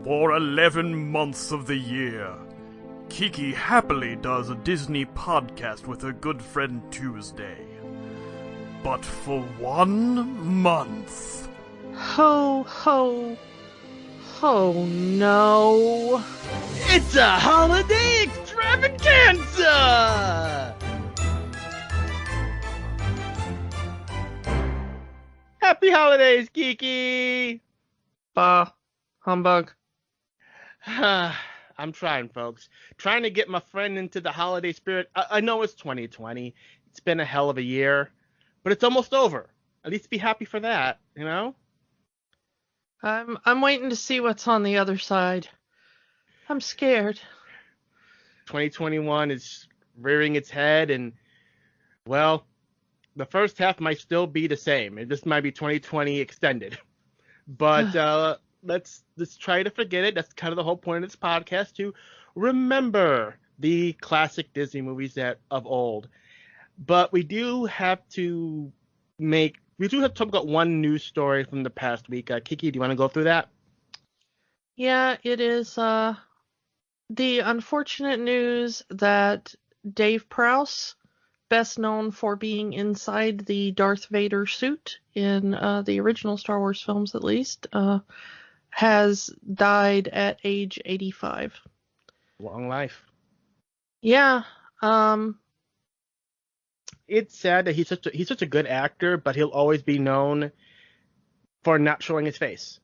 For 11 months of the year, Kiki happily does a Disney podcast with her good friend Tuesday. But for 1 month... Ho, ho, ho, no. It's a holiday extravaganza! Happy holidays, Kiki! Bah, humbug. I'm trying, folks. Trying to get my friend into the holiday spirit. I know it's 2020. It's been a hell of a year, but it's almost over. At least be happy for that, you know? I'm waiting to see what's on the other side. I'm scared. 2021 is rearing its head, and, well, the first half might still be the same. This might be 2020 extended. But let's try to forget it. That's kind of the whole point of this podcast, to remember the classic Disney movies of old. But we do have to talk about one news story from the past week. Kiki, do you want to go through that? Yeah, it is the unfortunate news that Dave Prowse, best known for being inside the Darth Vader suit in the original Star Wars films at least, has died at age 85. Long life. Yeah. It's sad that he's such a good actor, but he'll always be known for not showing his face.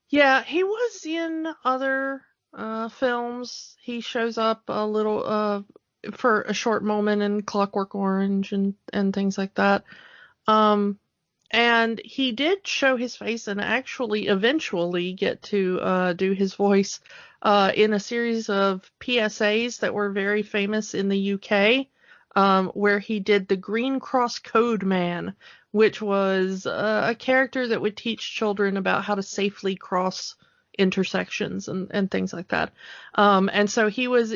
Yeah, he was in other films. He shows up a little for a short moment in Clockwork Orange and things like that. And he did show his face and actually eventually get to do his voice in a series of PSAs that were very famous in the UK, where he did the Green Cross Code Man, which was a character that would teach children about how to safely cross intersections and things like that. And so he was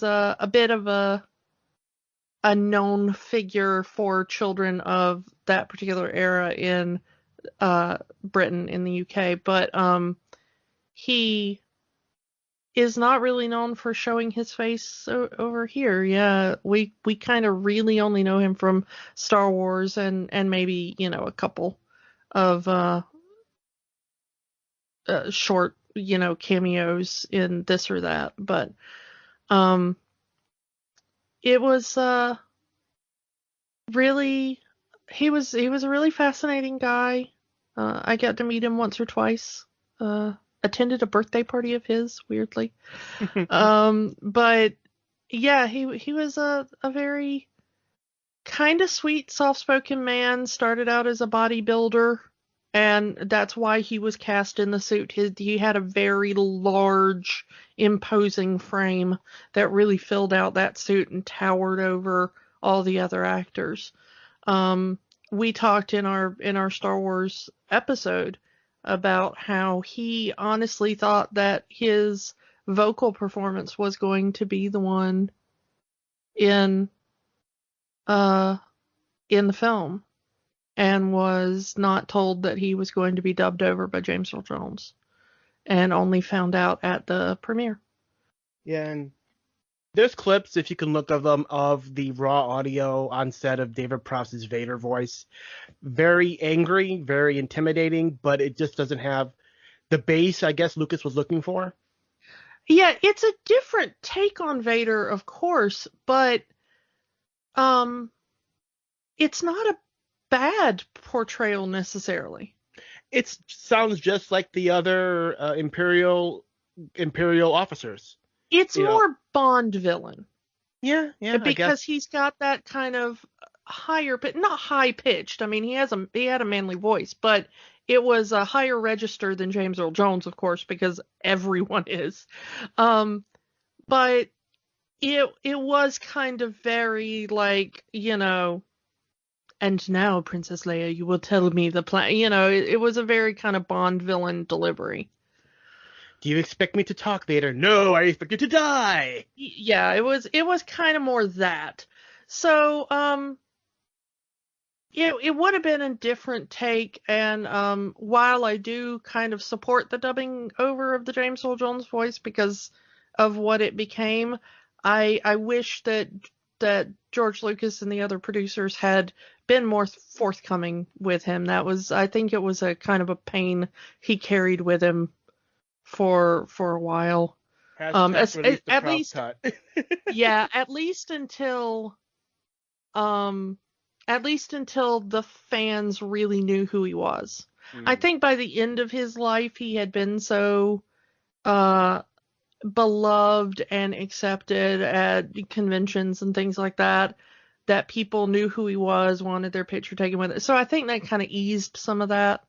a bit of a known figure for children of that particular era in Britain, in the UK, but he is not really known for showing his face over here. Yeah, we kind of really only know him from Star Wars and maybe, a couple of short, cameos in this or that, but it was really, he was a really fascinating guy. I got to meet him once or twice. Attended a birthday party of his, weirdly. But yeah, he was a very kind of sweet, soft-spoken man. Started out as a bodybuilder, and that's why he was cast in the suit. He had a very large, imposing frame that really filled out that suit and towered over all the other actors. We talked in our Star Wars episode about how he honestly thought that his vocal performance was going to be the one in the film, and was not told that he was going to be dubbed over by James Earl Jones, and only found out at the premiere. Yeah, and there's clips, if you can look of them, of the raw audio on set of David Prowse's Vader voice. Very angry, very intimidating, but it just doesn't have the bass I guess Lucas was looking for. Yeah, it's a different take on Vader, of course, but it's not a bad portrayal necessarily. It sounds just like the other Imperial officers. It's more Bond villain. Yeah, because he's got that kind of higher, but not high pitched. I mean, he had a manly voice, but it was a higher register than James Earl Jones, of course, because everyone is. But it was kind of very like, and now, Princess Leia, you will tell me the plan. It was a very kind of Bond villain delivery. Do you expect me to talk, Vader? No, I expect you to die. Yeah, it was kind of more that. So, it would have been a different take, and while I do kind of support the dubbing over of the James Earl Jones voice because of what it became, I wish that George Lucas and the other producers had been more forthcoming with him. I think it was a kind of a pain he carried with him for a while. Release the At Prowse least, cut. yeah, at least until the fans really knew who he was. I think by the end of his life, he had been so beloved and accepted at conventions and things like that people knew who he was, wanted their picture taken with it. So I think that kind of eased some of that.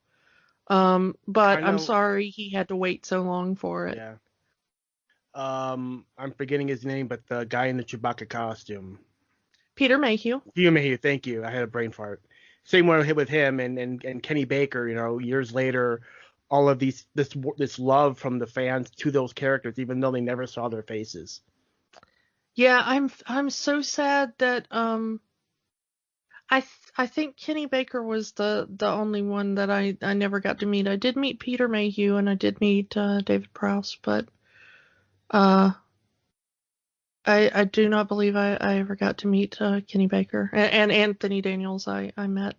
But I'm sorry he had to wait so long for it. Yeah. I'm forgetting his name, but the guy in the Chewbacca costume. Peter Mayhew. Peter Mayhew, thank you. I had a brain fart. Same one with him and Kenny Baker. You know, years later, all of this love from the fans to those characters, even though they never saw their faces. Yeah, I'm so sad that I think Kenny Baker was the only one that I never got to meet. I did meet Peter Mayhew and I did meet David Prowse, but I do not believe I ever got to meet Kenny Baker and Anthony Daniels. I met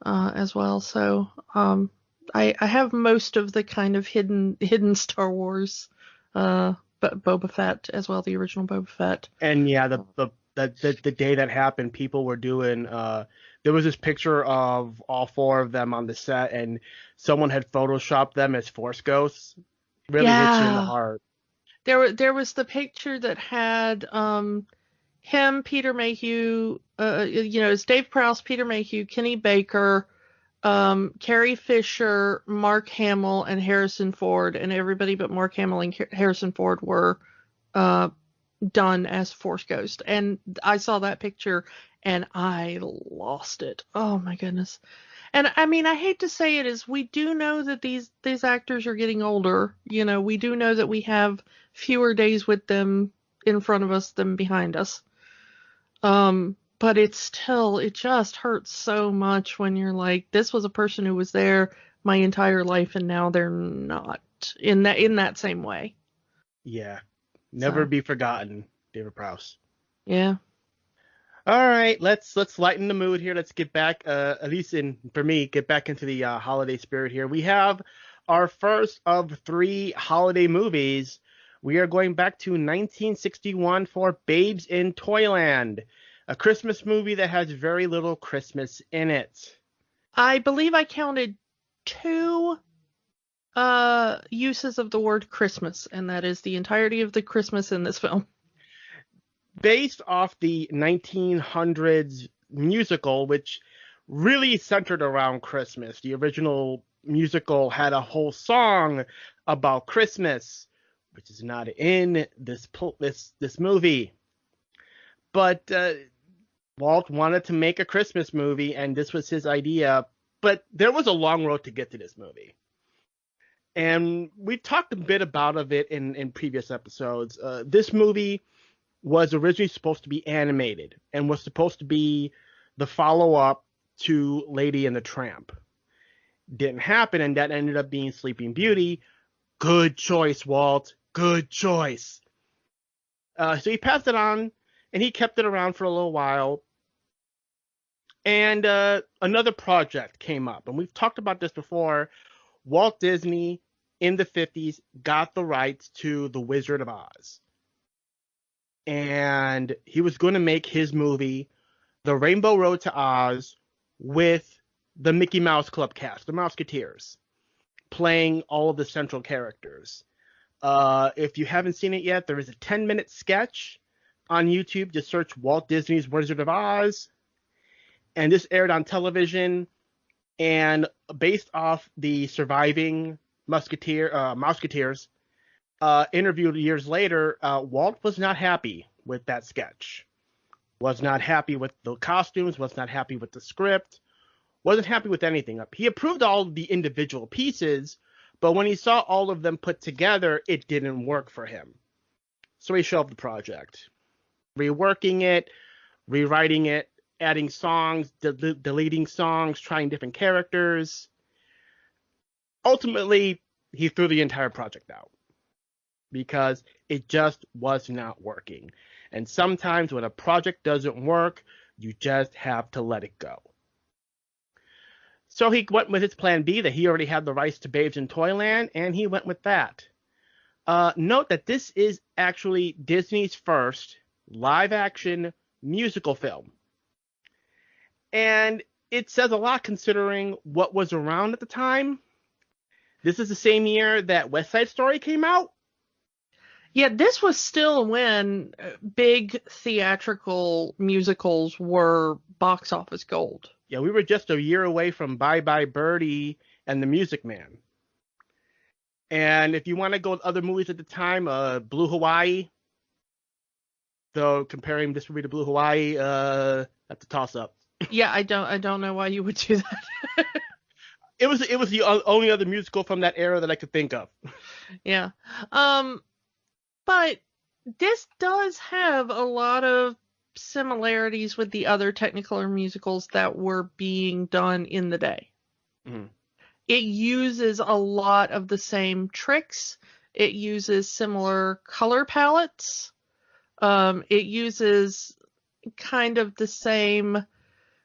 as well. So I have most of the kind of hidden Star Wars, but Boba Fett as well, the original Boba Fett. And yeah, the day that happened, people were doing. There was this picture of all four of them on the set, and someone had photoshopped them as Force ghosts. Really hits you in the heart. There was the picture that had him, Peter Mayhew, it's Dave Prowse, Peter Mayhew, Kenny Baker, Carrie Fisher, Mark Hamill, and Harrison Ford, and everybody but Mark Hamill and Harrison Ford were done as Force Ghost. And I saw that picture and I lost it. Oh my goodness. And I mean, I hate to say it, is we do know that these actors are getting older. You know, we do know that we have fewer days with them in front of us than behind us. But it just hurts so much when you're like, this was a person who was there my entire life and now they're not in that same way. Yeah. Never be forgotten, David Prowse. Yeah. All right, let's lighten the mood here. Let's get back, at least for me, get back into the holiday spirit here. We have our first of 3 holiday movies. We are going back to 1961 for Babes in Toyland, a Christmas movie that has very little Christmas in it. I believe I counted 2 uses of the word Christmas, and that is the entirety of the Christmas in this film. Based off the 1900s musical, which really centered around Christmas. The original musical had a whole song about Christmas, which is not in this movie. But Walt wanted to make a Christmas movie, and this was his idea. But there was a long road to get to this movie. And we talked a bit about it in previous episodes. This movie was originally supposed to be animated and was supposed to be the follow-up to Lady and the Tramp. Didn't happen, and that ended up being Sleeping Beauty. Good choice, Walt. Good choice. So he passed it on, and he kept it around for a little while. And another project came up, and we've talked about this before. Walt Disney, in the 50s, got the rights to The Wizard of Oz. And he was going to make his movie, The Rainbow Road to Oz, with the Mickey Mouse Club cast, the Mouseketeers, playing all of the central characters. If you haven't seen it yet, there is a 10-minute sketch on YouTube. Just search Walt Disney's Wizard of Oz. And this aired on television. And based off the surviving Mouseketeers, interviewed years later, Walt was not happy with that sketch. Was not happy with the costumes, was not happy with the script, wasn't happy with anything. He approved all of the individual pieces, but when he saw all of them put together, it didn't work for him. So he shelved the project. Reworking it, rewriting it, adding songs, deleting songs, trying different characters. Ultimately, he threw the entire project out because it just was not working. And sometimes when a project doesn't work, you just have to let it go. So he went with his plan B that he already had the rights to Babes in Toyland, and he went with that. Note that this is actually Disney's first live-action musical film. And it says a lot considering what was around at the time. This is the same year that West Side Story came out. Yeah, this was still when big theatrical musicals were box office gold. Yeah, we were just a year away from Bye Bye Birdie and The Music Man. And if you want to go with other movies at the time, Blue Hawaii. Though comparing this movie to Blue Hawaii, that's a toss-up. Yeah, I don't know why you would do that. It was the only other musical from that era that I could think of. Yeah. But this does have a lot of similarities with the other Technicolor musicals that were being done in the day. Mm-hmm. It uses a lot of the same tricks. It uses similar color palettes. It uses kind of the same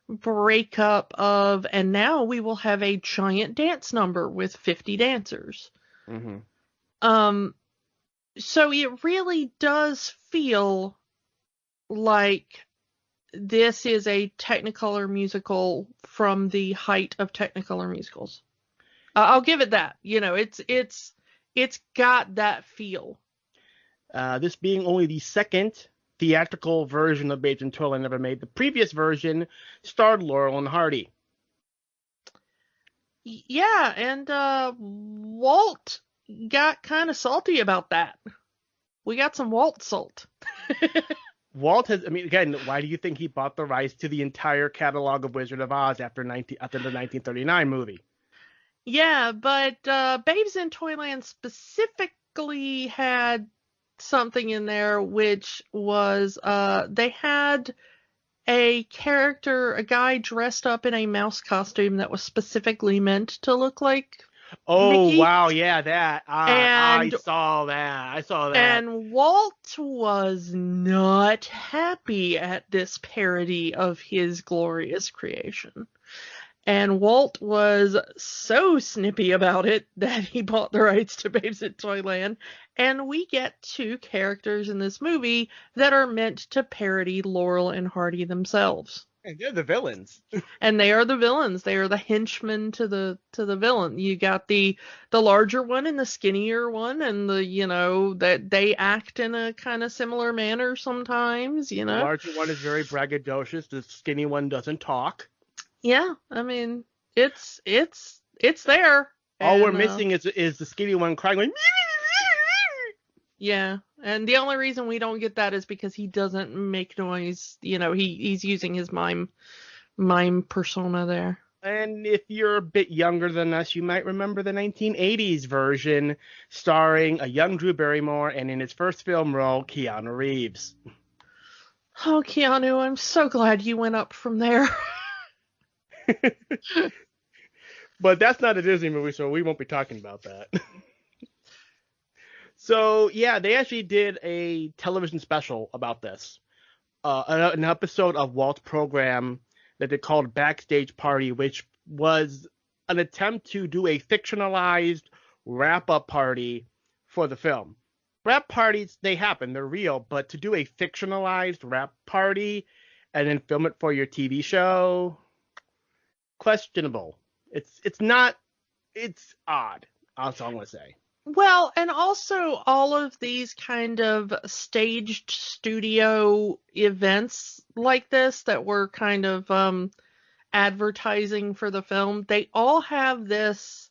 breakup of, and now we will have a giant dance number with 50 dancers. Mm-hmm. So it really does feel like this is a Technicolor musical from the height of Technicolor musicals. I'll give it that. You know, it's got that feel. This being only the second theatrical version of Babes in Toyland ever made. The previous version starred Laurel and Hardy. Yeah, and Walt got kind of salty about that. We got some Walt salt. Walt has, I mean, again, why do you think he bought the rights to the entire catalog of Wizard of Oz after the 1939 movie? Yeah, but Babes in Toyland specifically had something in there, which was they had a character, a guy dressed up in a mouse costume that was specifically meant to look like Mickey. Wow, yeah, that. I saw that. And Walt was not happy at this parody of his glorious creation. And Walt was so snippy about it that he bought the rights to Babes in Toyland. And we get two characters in this movie that are meant to parody Laurel and Hardy themselves. And they're the villains. And they are the villains. They are the henchmen to the villain. You got the larger one and the skinnier one, and that they act in a kind of similar manner sometimes, you know. The larger one is very braggadocious. The skinny one doesn't talk. Yeah, I mean, it's there. All we're missing is the skinny one crying like. Yeah, and the only reason we don't get that is because he doesn't make noise. You know, he's using his mime persona there. And if you're a bit younger than us, you might remember the 1980s version starring a young Drew Barrymore and in his first film role, Keanu Reeves. Oh, Keanu, I'm so glad you went up from there. But that's not a Disney movie, so we won't be talking about that. So, yeah, they actually did a television special about this. An episode of Walt's program that they called Backstage Party, which was an attempt to do a fictionalized wrap-up party for the film. Wrap parties, they happen, they're real, but to do a fictionalized wrap party and then film it for your TV show, questionable. It's odd. That's all I'm going to say. Well, and also all of these kind of staged studio events like this that were kind of advertising for the film, they all have this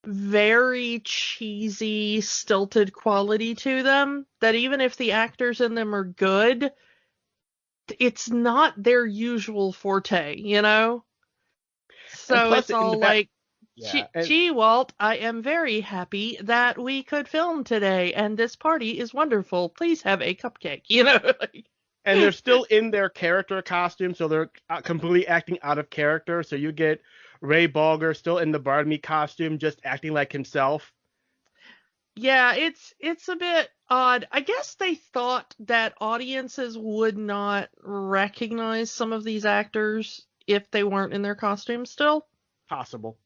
very cheesy, stilted quality to them that even if the actors in them are good, it's not their usual forte, you know? So it's all like, yeah, gee, Walt, I am very happy that we could film today, and this party is wonderful. Please have a cupcake, you know? And they're still in their character costume, so they're completely acting out of character. So you get Ray Bolger still in the Barnaby costume, just acting like himself. Yeah, it's a bit odd. I guess they thought that audiences would not recognize some of these actors if they weren't in their costumes still. Possible.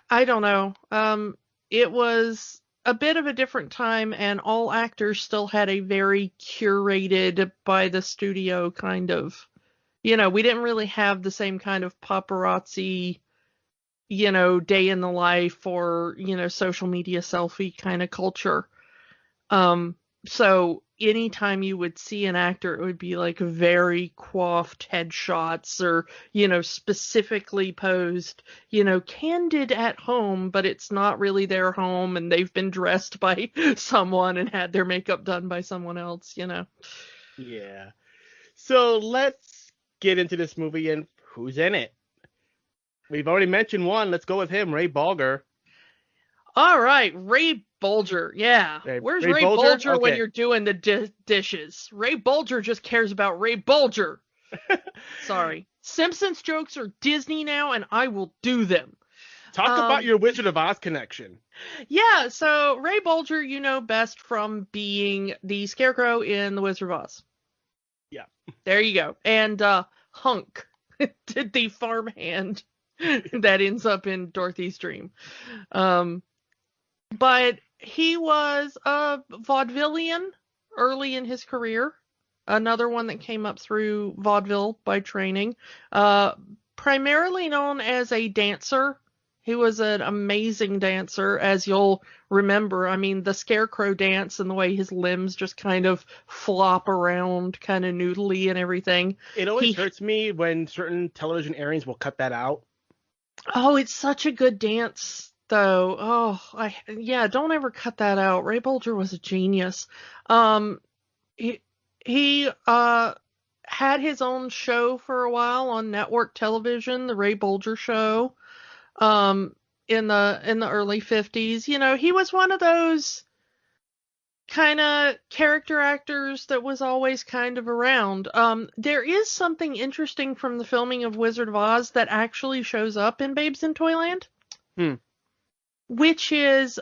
I don't know. It was a bit of a different time, and all actors still had a very curated by the studio kind of, we didn't really have the same kind of paparazzi, day in the life or, social media selfie kind of culture. So anytime you would see an actor, it would be like very coiffed headshots or, specifically posed, candid at home, but it's not really their home and they've been dressed by someone and had their makeup done by someone else, Yeah. So let's get into this movie and who's in it. We've already mentioned one. Let's go with him, Ray Bolger. All right, Ray Bolger. Yeah. Where's Ray Bolger okay. When you're doing the dishes? Ray Bolger just cares about Ray Bolger. Sorry. Simpsons jokes are Disney now, and I will do them. Talk about your Wizard of Oz connection. Yeah, so Ray Bolger, you know best from being the Scarecrow in The Wizard of Oz. Yeah. There you go. And Hunk, the farmhand that ends up in Dorothy's dream. But he was a vaudevillian early in his career. Another one that came up through vaudeville by training. Primarily known as a dancer. He was an amazing dancer, as you'll remember. I mean, the Scarecrow dance and the way his limbs just kind of flop around, kind of noodly and everything. It always hurts me when certain television airings will cut that out. Oh, it's such a good dance, though. Oh, don't ever cut that out. Ray Bolger was a genius. He had his own show for a while on network television, the Ray Bolger Show. In the early 50s, he was one of those kind of character actors that was always kind of around. There is something interesting from the filming of Wizard of Oz that actually shows up in Babes in Toyland, which is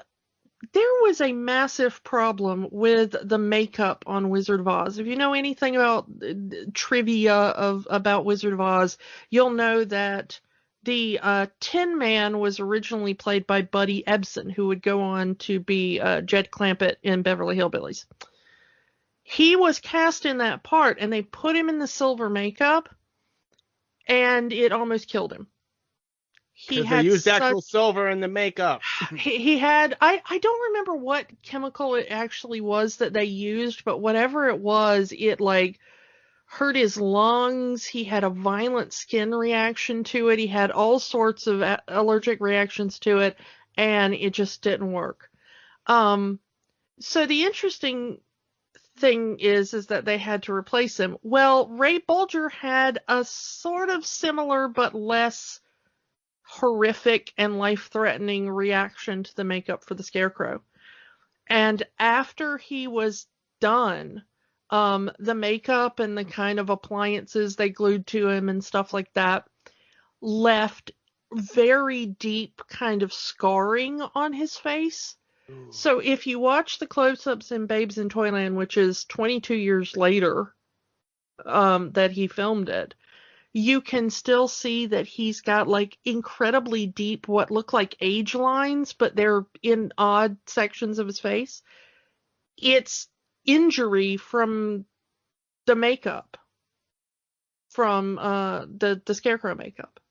there was a massive problem with the makeup on Wizard of Oz. If you know anything about trivia about Wizard of Oz, you'll know that the Tin Man was originally played by Buddy Ebsen, who would go on to be Jed Clampett in Beverly Hillbillies. He was cast in that part, and they put him in the silver makeup, and it almost killed him. They used actual silver in the makeup. He had, I don't remember what chemical it actually was that they used, but whatever it was, it hurt his lungs. He had a violent skin reaction to it. He had all sorts of allergic reactions to it, and it just didn't work. So the interesting thing is that they had to replace him. Well, Ray Bolger had a sort of similar but less horrific and life-threatening reaction to the makeup for the Scarecrow. And after he was done, the makeup and the kind of appliances they glued to him and stuff like that left very deep kind of scarring on his face. Ooh. So if you watch the close-ups in Babes in Toyland, which is 22 years later that he filmed it, you can still see that he's got incredibly deep what look like age lines, but they're in odd sections of his face. It's injury from the makeup, from the Scarecrow makeup.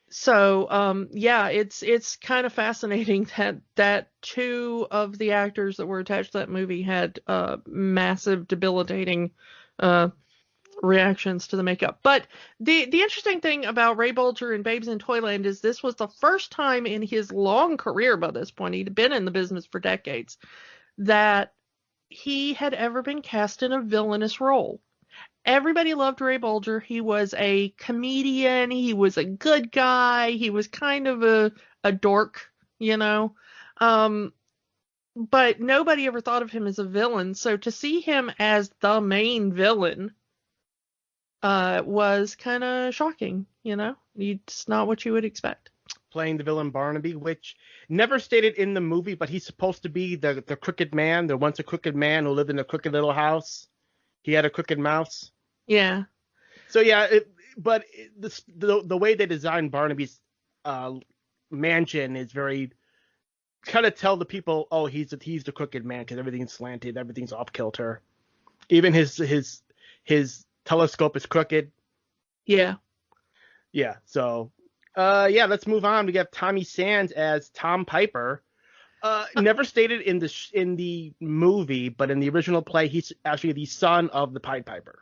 So it's kind of fascinating that two of the actors that were attached to that movie had massive debilitating reactions to the makeup. But the interesting thing about Ray Bolger and Babes in Toyland is this was the first time in his long career by this point, he'd been in the business for decades, that he had ever been cast in a villainous role. Everybody loved Ray Bolger. He was a comedian. He was a good guy. He was kind of a dork, but nobody ever thought of him as a villain. So to see him as the main villain was kind of shocking, It's not what you would expect. Playing the villain Barnaby, which never stated in the movie, but he's supposed to be the crooked man, the once a crooked man who lived in a crooked little house. He had a crooked mouse. Yeah. So yeah, the way they designed Barnaby's mansion is very kind of tell the people, oh, he's the crooked man because everything's slanted, everything's off kilter. Even his telescope is crooked. Yeah. Yeah. So, let's move on. We got Tommy Sands as Tom Piper. Never stated in the movie, but in the original play, he's actually the son of the Pied Piper.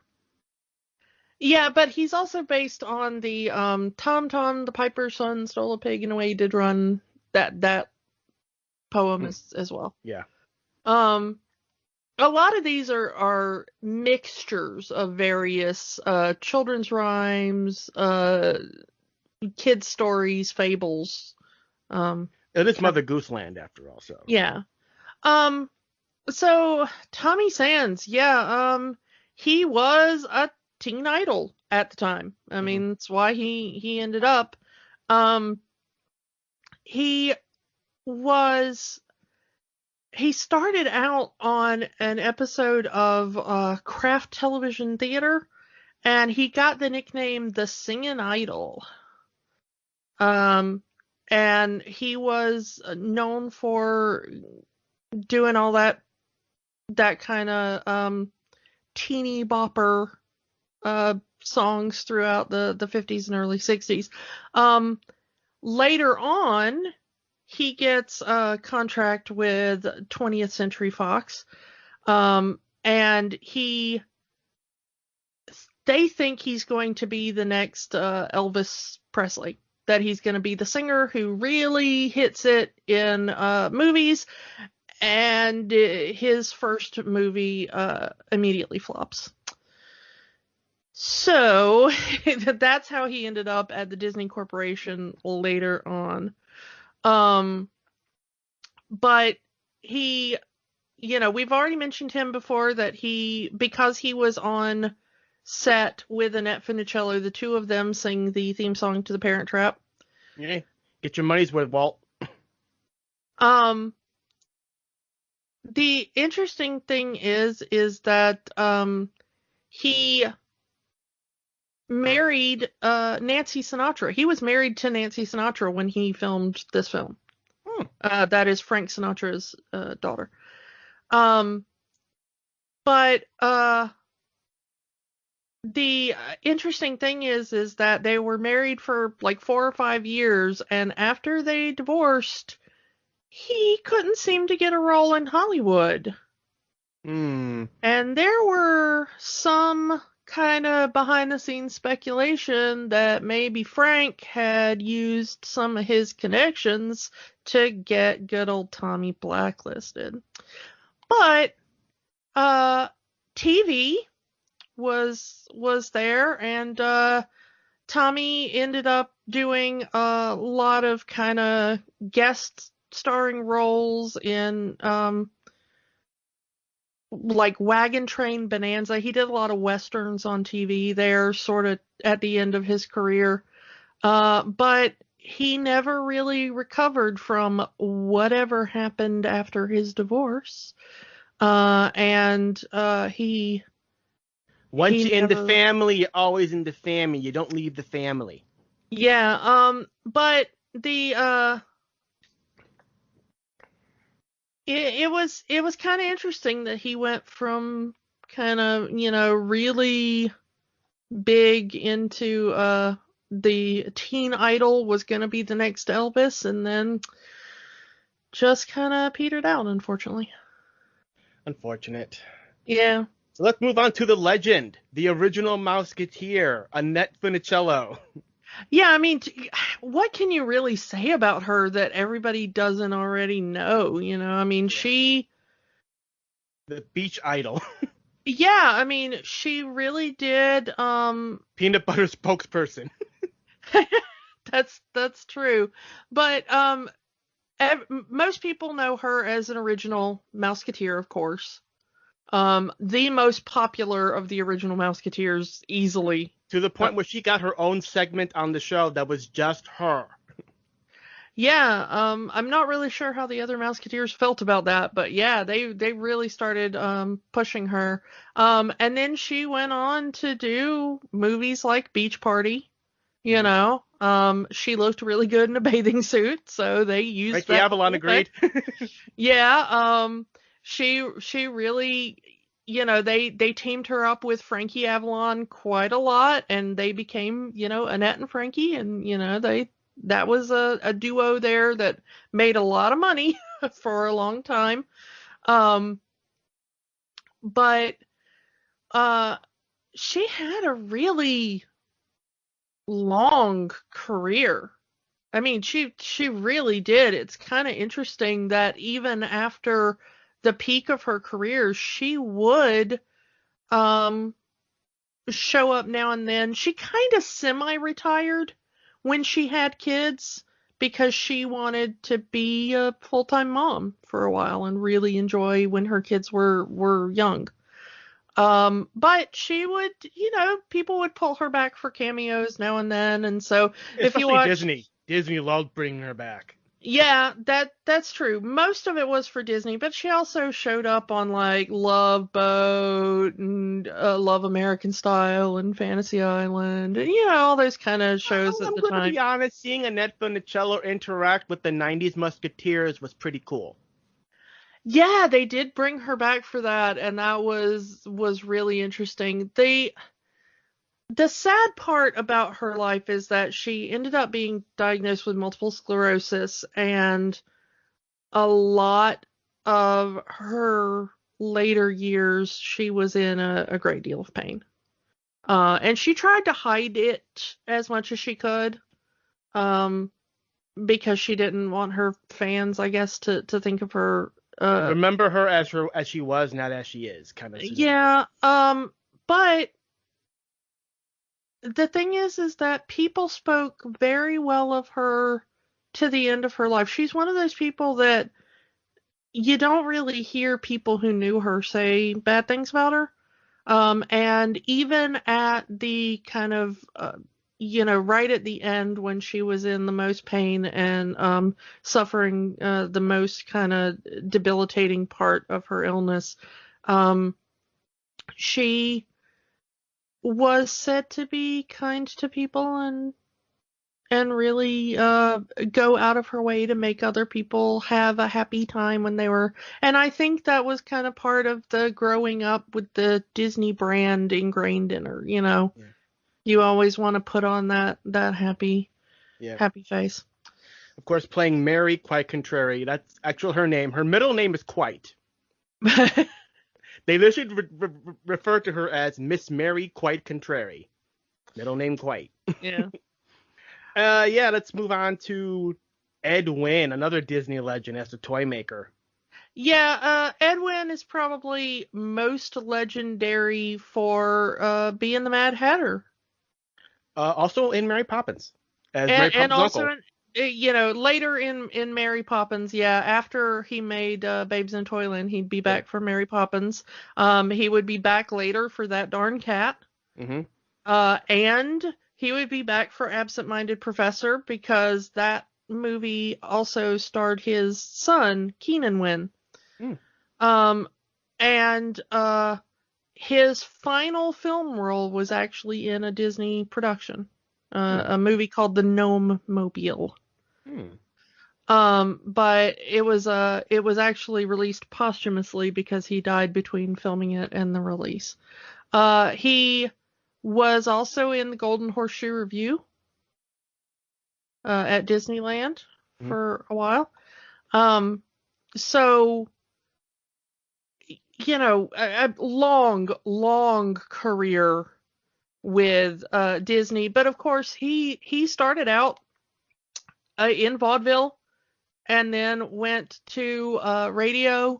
Yeah, but he's also based on the Tom the Piper's son stole a pig, in a way he did run that poem as well. Yeah. A lot of these are mixtures of various children's rhymes, kids' stories, fables. It is Mother Goose Land, after all. So yeah. So Tommy Sands, he was a teen idol at the time. I mean, that's why he ended up. He started out on an episode of Kraft Television Theater, and he got the nickname the Singin' Idol. And he was known for doing all that kind of teeny bopper songs throughout the 50s and early 60s. Later on, he gets a contract with 20th Century Fox, and they think he's going to be the next Elvis Presley, that he's going to be the singer who really hits it in movies, and his first movie immediately flops. So that's how he ended up at the Disney Corporation later on. But he, we've already mentioned him before, that because he was on set with Annette Funicello, the two of them sing the theme song to The Parent Trap. Yeah, get your money's worth, Walt. The interesting thing is that he married Nancy Sinatra. He was married to Nancy Sinatra when he filmed this film. That is Frank Sinatra's daughter. But the interesting thing is that they were married for like 4 or 5 years, and after they divorced, he couldn't seem to get a role in Hollywood. And there were some kind of behind the scenes speculation that maybe Frank had used some of his connections to get good old Tommy blacklisted. But TV was there, and Tommy ended up doing a lot of kind of guest starring roles in like Wagon Train Bonanza. He did a lot of westerns on TV there, sort of at the end of his career. But he never really recovered from whatever happened after his divorce. And he... Once you're in the family, you're always in the family. You don't leave the family. Yeah, but the... It was kind of interesting that he went from kind of, really big into the teen idol was going to be the next Elvis, and then just kind of petered out, unfortunately. Unfortunate. Yeah. So let's move on to the legend, the original Mouseketeer, Annette Funicello. Yeah, I mean, what can you really say about her that everybody doesn't already know? I mean, she... The beach idol. Yeah, I mean, she really did... Peanut butter spokesperson. That's true. But most people know her as an original Mouseketeer, of course. The most popular of the original Mouseketeers, easily. To the point where she got her own segment on the show that was just her. Yeah, I'm not really sure how the other Mouseketeers felt about that, but yeah, they really started pushing her. And then she went on to do movies like Beach Party. You know, she looked really good in a bathing suit, so they used Frankie that. Avalon agreed. Yeah, she really, they teamed her up with Frankie Avalon quite a lot, and they became, Annette and Frankie, and that was a duo there that made a lot of money for a long time. But she had a really long career. I mean, she really did. It's kind of interesting that even after the peak of her career, she would show up now and then. She kind of semi-retired when she had kids because she wanted to be a full-time mom for a while and really enjoy when her kids were young. But she would, people would pull her back for cameos now and then, and so if you watch Disney loved bringing her back. Yeah, that's true. Most of it was for Disney, but she also showed up on like Love Boat and Love American Style and Fantasy Island, and all those kind of shows at the time. I'm going to be honest, seeing Annette Funicello interact with the 90s Musketeers was pretty cool. Yeah, they did bring her back for that, and that was really interesting. The sad part about her life is that she ended up being diagnosed with multiple sclerosis, and a lot of her later years, she was in a great deal of pain. And she tried to hide it as much as she could, because she didn't want her fans, I guess, to think of her. Remember her as she was, not as she is, kind of. Yeah, but the thing is that people spoke very well of her to the end of her life. She's one of those people that you don't really hear people who knew her say bad things about her. And even at the kind of, right at the end when she was in the most pain and suffering the most kind of debilitating part of her illness, she was said to be kind to people and really go out of her way to make other people have a happy time when they were. And I think that was kind of part of the growing up with the Disney brand ingrained in her. Yeah. You always want to put on that happy face. Of course, playing Mary Quite Contrary. That's actually her name. Her middle name is Quite. They literally refer to her as Miss Mary Quite Contrary. Middle name Quite. Yeah. Let's move on to Ed Wynn, another Disney legend as a toy maker. Yeah, Ed Wynn is probably most legendary for being the Mad Hatter. Also in Mary Poppins. As Mary Poppins' also uncle. Later in Mary Poppins, after he made Babes in Toyland, he'd be back for Mary Poppins. He would be back later for That Darn Cat. Mm-hmm. And he would be back for Absent-Minded Professor because that movie also starred his son, Keenan Wynn. And his final film role was actually in a Disney production, a movie called The Gnome Mobile. But it was actually released posthumously because he died between filming it and the release. He was also in the Golden Horseshoe Revue at Disneyland for a while. So, a long career with Disney. But of course, he started out in vaudeville and then went to radio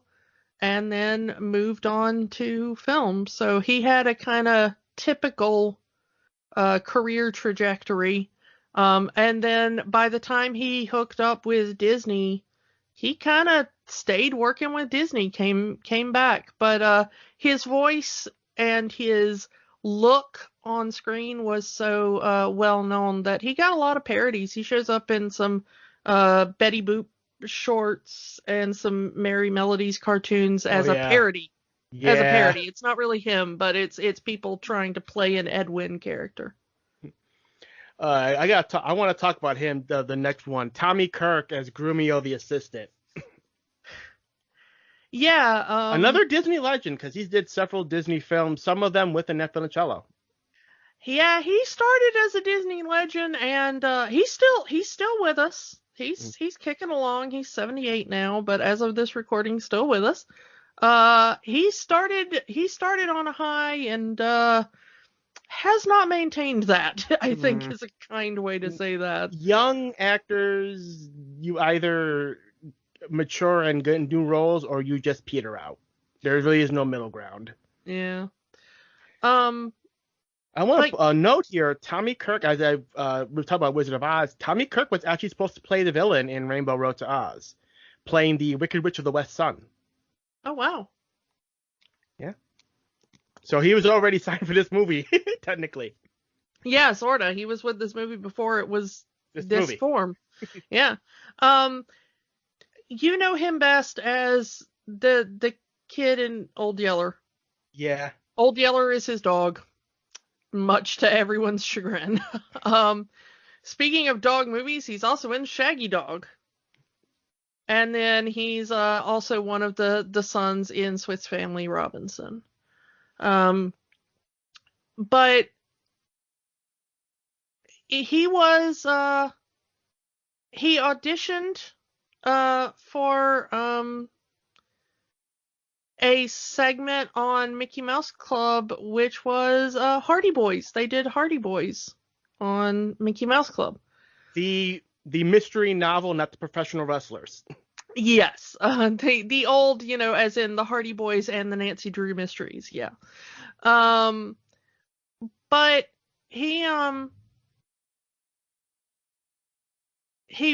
and then moved on to film. So he had a kind of typical career trajectory. And then by the time he hooked up with Disney, he kind of stayed working with Disney, came back, but his voice and his look on screen was so well known that he got a lot of parodies. He shows up in some Betty Boop shorts and some Merry Melodies cartoons as a parody. Yeah. As a parody. It's not really him, but it's people trying to play an Edwin character. I want to talk about him, the next one. Tommy Kirk as Grumio the assistant. Yeah. Another Disney legend, because he did several Disney films, some of them with Annette Funicello. Yeah, he started as a Disney legend, and he's still with us. He's kicking along. He's 78 now, but as of this recording, still with us. He started on a high and has not maintained that. I think is a kind way to say that. Young actors, you either mature and get new roles, or you just peter out. There really is no middle ground. Yeah. I want to note here, Tommy Kirk, as we talked about Wizard of Oz, Tommy Kirk was actually supposed to play the villain in Rainbow Road to Oz, playing the Wicked Witch of the West Sun. Oh, wow. Yeah. So he was already signed for this movie, technically. Yeah, sorta. He was with this movie before it was this form. Yeah. You know him best as the kid in Old Yeller. Yeah. Old Yeller is his dog, much to everyone's chagrin. Speaking of dog movies, he's also in Shaggy Dog. And then he's also one of the sons in Swiss Family Robinson. But he auditioned for a segment on Mickey Mouse Club, which was Hardy Boys. They did Hardy Boys on Mickey Mouse Club. The mystery novel, not the professional wrestlers. Yes, the old, as in the Hardy Boys and the Nancy Drew Mysteries. Yeah, but he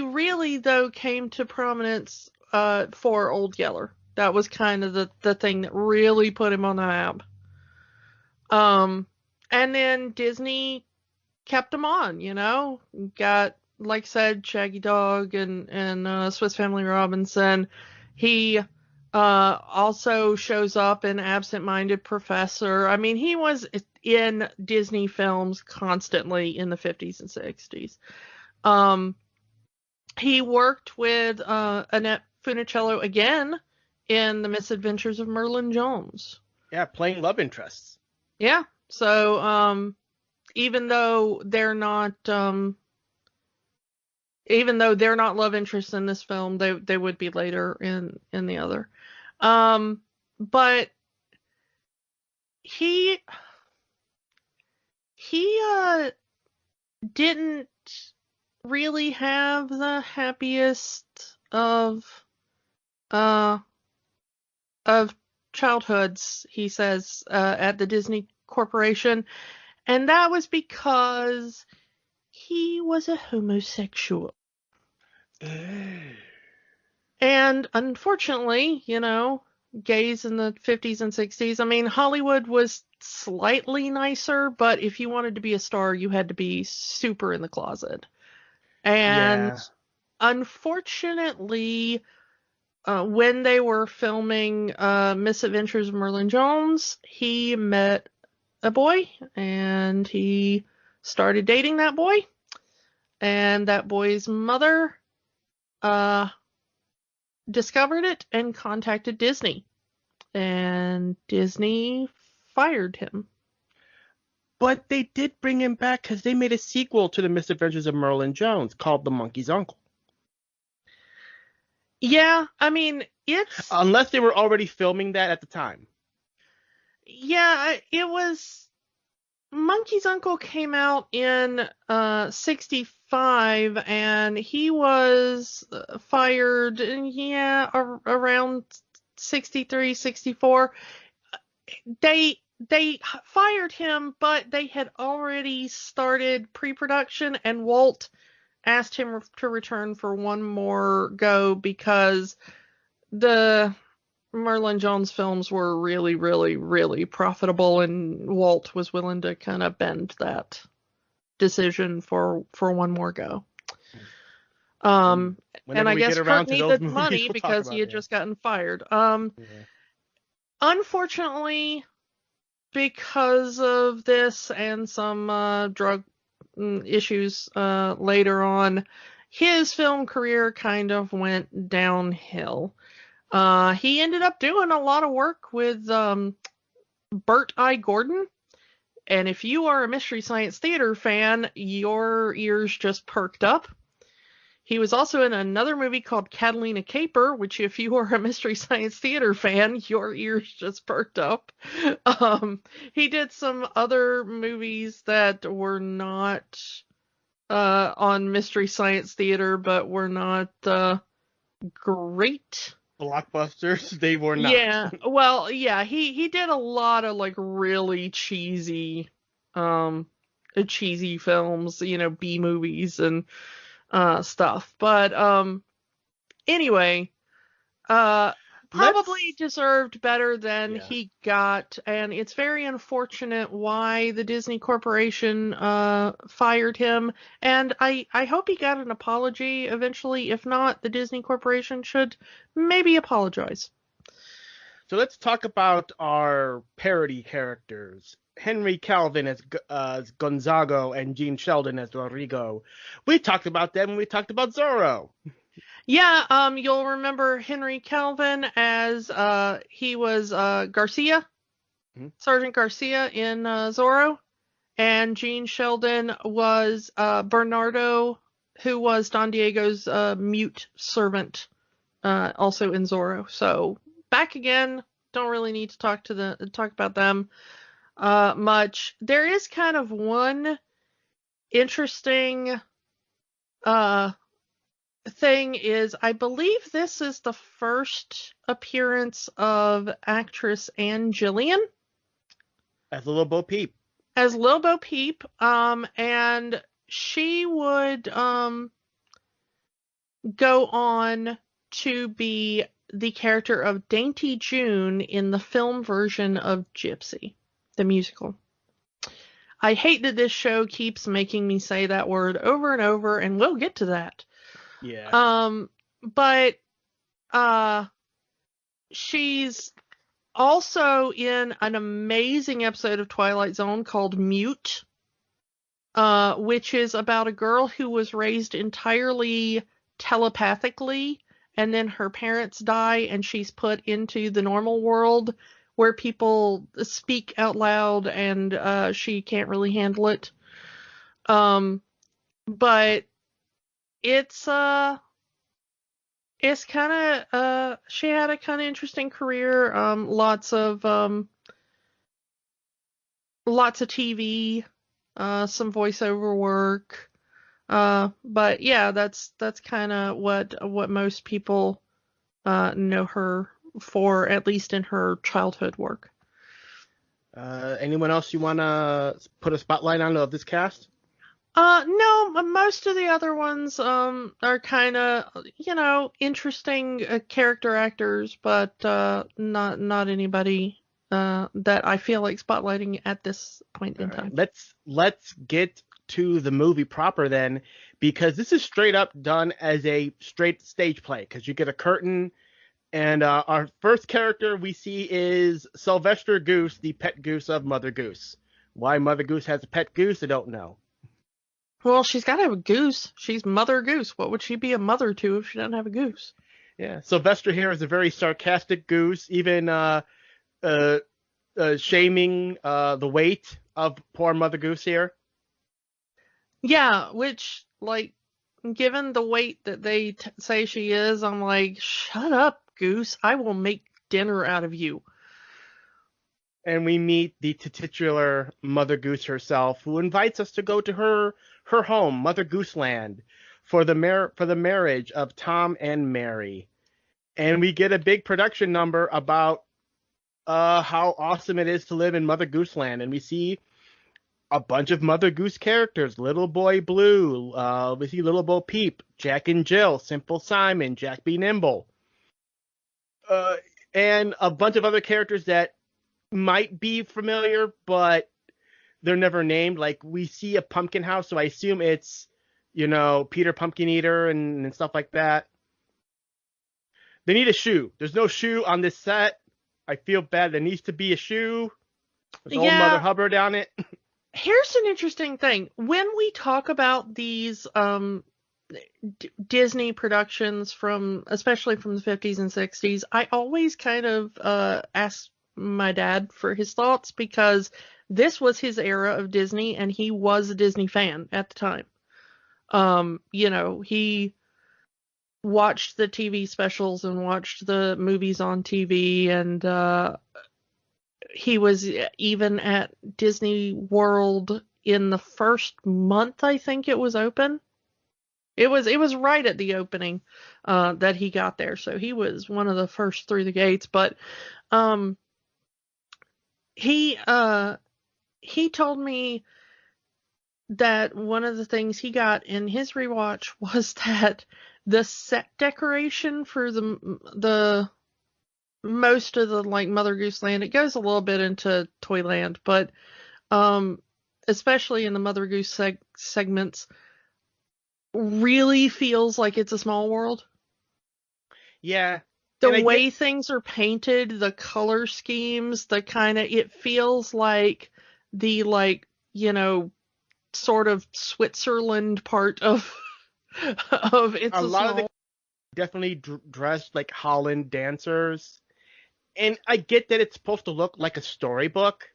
really though came to prominence for Old Yeller. That was kind of the thing that really put him on the map. And then Disney kept him on. Got, like I said, Shaggy Dog and Swiss Family Robinson. He also shows up in Absent-Minded Professor. I mean, he was in Disney films constantly in the 50s and 60s. He worked with Annette Funicello again in The Misadventures of Merlin Jones. Yeah, playing love interests. Yeah. So even though they're not love interests in this film, they would be later in the other. But he didn't really have the happiest of childhoods, he says, at the Disney Corporation, and that was because he was a homosexual. And unfortunately, gays in the 50s and 60s, I mean, Hollywood was slightly nicer, but if you wanted to be a star, you had to be super in the closet. And unfortunately, when they were filming Misadventures of Merlin Jones, he met a boy, and he started dating that boy. And that boy's mother discovered it and contacted Disney. And Disney fired him. But they did bring him back because they made a sequel to The Misadventures of Merlin Jones called The Monkey's Uncle. Yeah, I mean, it's... Unless they were already filming that at the time. Yeah, it was... Monkey's Uncle came out in 65, and he was fired, around 63, 64. They fired him, but they had already started pre-production, and Walt asked him to return for one more go because the Merlin Jones films were really, really, really profitable, and Walt was willing to kind of bend that decision for one more go. And I guess Kurt needed money because he had just gotten fired. Unfortunately, because of this and some drug issues later on, his film career kind of went downhill. He ended up doing a lot of work with Bert I. Gordon. And if you are a Mystery Science Theater fan, your ears just perked up. He was also in another movie called Catalina Caper, which if you are a Mystery Science Theater fan, your ears just perked up. He did some other movies that were not on Mystery Science Theater, but were not great. Blockbusters, they were not. Yeah, well, yeah, he did a lot of like really cheesy films, B movies and stuff. But anyway, probably deserved better than he got, and it's very unfortunate why the Disney Corporation fired him, and I hope he got an apology eventually. If not, the Disney Corporation should maybe apologize. So let's talk about our parody characters. Henry Calvin as Gonzago and Gene Sheldon as Rodrigo. We talked about them when we talked about Zorro. Yeah, you'll remember Henry Calvin as he was Garcia, Sergeant Garcia in Zorro, and Gene Sheldon was Bernardo, who was Don Diego's mute servant, also in Zorro. So back again. Don't really need to talk about them much. There is kind of one interesting thing is I believe this is the first appearance of actress Ann Jillian as Little Bo Peep. And she would go on to be the character of Dainty June in the film version of Gypsy, the musical. I hate that this show keeps making me say that word over and over, and we'll get to that. Yeah. But she's also in an amazing episode of Twilight Zone called Mute, which is about a girl who was raised entirely telepathically, and then her parents die, and she's put into the normal world where people speak out loud, and she can't really handle it. But it's kind of she had a kind of interesting career. Lots of TV, some voiceover work. But yeah, that's kind of what most people know her for, at least in her childhood work. Anyone else you want to put a spotlight on of this cast? No, most of the other ones are kind of, interesting character actors, but not anybody that I feel like spotlighting at this point in time. Let's get to the movie proper then, because this is straight up done as a straight stage play, because you get a curtain, and our first character we see is Sylvester Goose, the pet goose of Mother Goose. Why Mother Goose has a pet goose, I don't know. Well, she's got to have a goose. She's Mother Goose. What would she be a mother to if she doesn't have a goose? Yeah, Sylvester here is a very sarcastic goose, even shaming the weight of poor Mother Goose here. Yeah, which, like, given the weight that they say she is, I'm like, shut up, Goose. I will make dinner out of you. And we meet the titular Mother Goose herself, who invites us to go to her home, Mother Gooseland, for the marriage of Tom and Mary. And we get a big production number about how awesome it is to live in Mother Gooseland. And we see a bunch of Mother Goose characters: Little Boy Blue, we see Little Bo Peep, Jack and Jill, Simple Simon, Jack Be Nimble, and a bunch of other characters that might be familiar, but they're never named. Like, we see a pumpkin house, so I assume it's, Peter Pumpkin Eater and stuff like that. They need a shoe. There's no shoe on this set. I feel bad. There needs to be a shoe. There's old Mother Hubbard on it. Here's an interesting thing. When we talk about these Disney productions especially from the 50s and 60s, I always kind of ask my dad for his thoughts, because this was his era of Disney and he was a Disney fan at the time. He watched the TV specials and watched the movies on TV, and he was even at Disney World in the first month, I think it was open. It was right at the opening that he got there, so he was one of the first through the gates. But he told me that one of the things he got in his rewatch was that the set decoration for the most of the Mother Goose Land, it goes a little bit into Toyland, but especially in the Mother Goose segments, really feels like it's a small world. Yeah. The way things are painted, the color schemes, it feels like the sort of Switzerland part of it's a lot of the definitely dressed like Holland dancers. And I get that it's supposed to look like a storybook.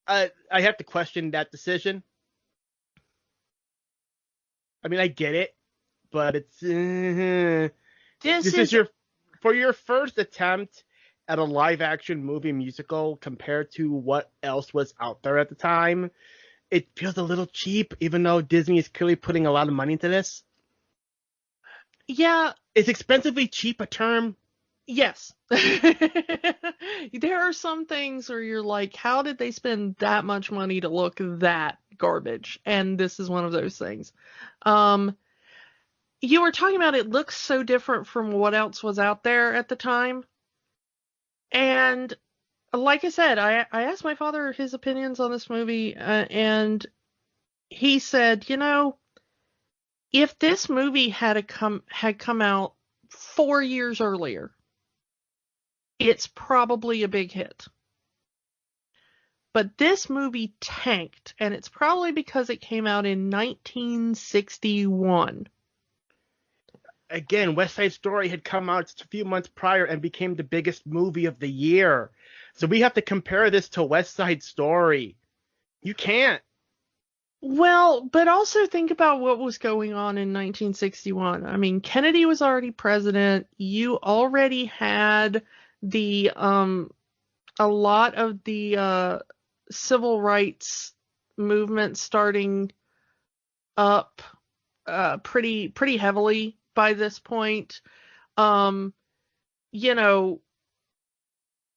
I have to question that decision. I mean, I get it, but it's this is your first attempt at a live action movie musical compared to what else was out there at the time. It feels a little cheap, even though Disney is clearly putting a lot of money into this. Yeah. Is expensively cheap a term? Yes. There are some things where you're like, how did they spend that much money to look that garbage? And this is one of those things. You were talking about it looks so different from what else was out there at the time. And like I said, I asked my father his opinions on this movie, and he said, if this movie had come out 4 years earlier, it's probably a big hit. But this movie tanked, and it's probably because it came out in 1961. Again, West Side Story had come out just a few months prior and became the biggest movie of the year. So we have to compare this to West Side Story. You can't. Well, but also think about what was going on in 1961. I mean, Kennedy was already president. You already had a lot of the civil rights movement starting up pretty heavily by this point.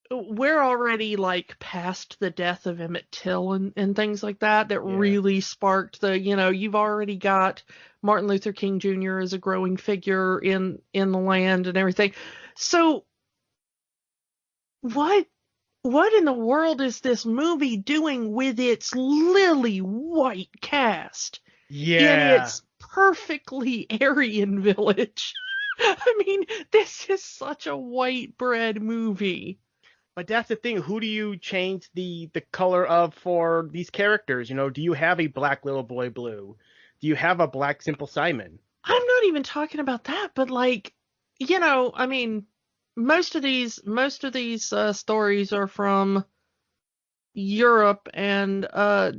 We're already past the death of Emmett Till and things like that really sparked you've already got Martin Luther King Jr. as a growing figure in the land and everything. So what in the world is this movie doing with its lily white cast in its perfectly Aryan village? I mean, this is such a white bread movie. But that's the thing. Who do you change the color of for these characters? Do you have a black Little Boy Blue? Do you have a black Simple Simon? I'm not even talking about that, but I mean, most of these stories are from Europe, and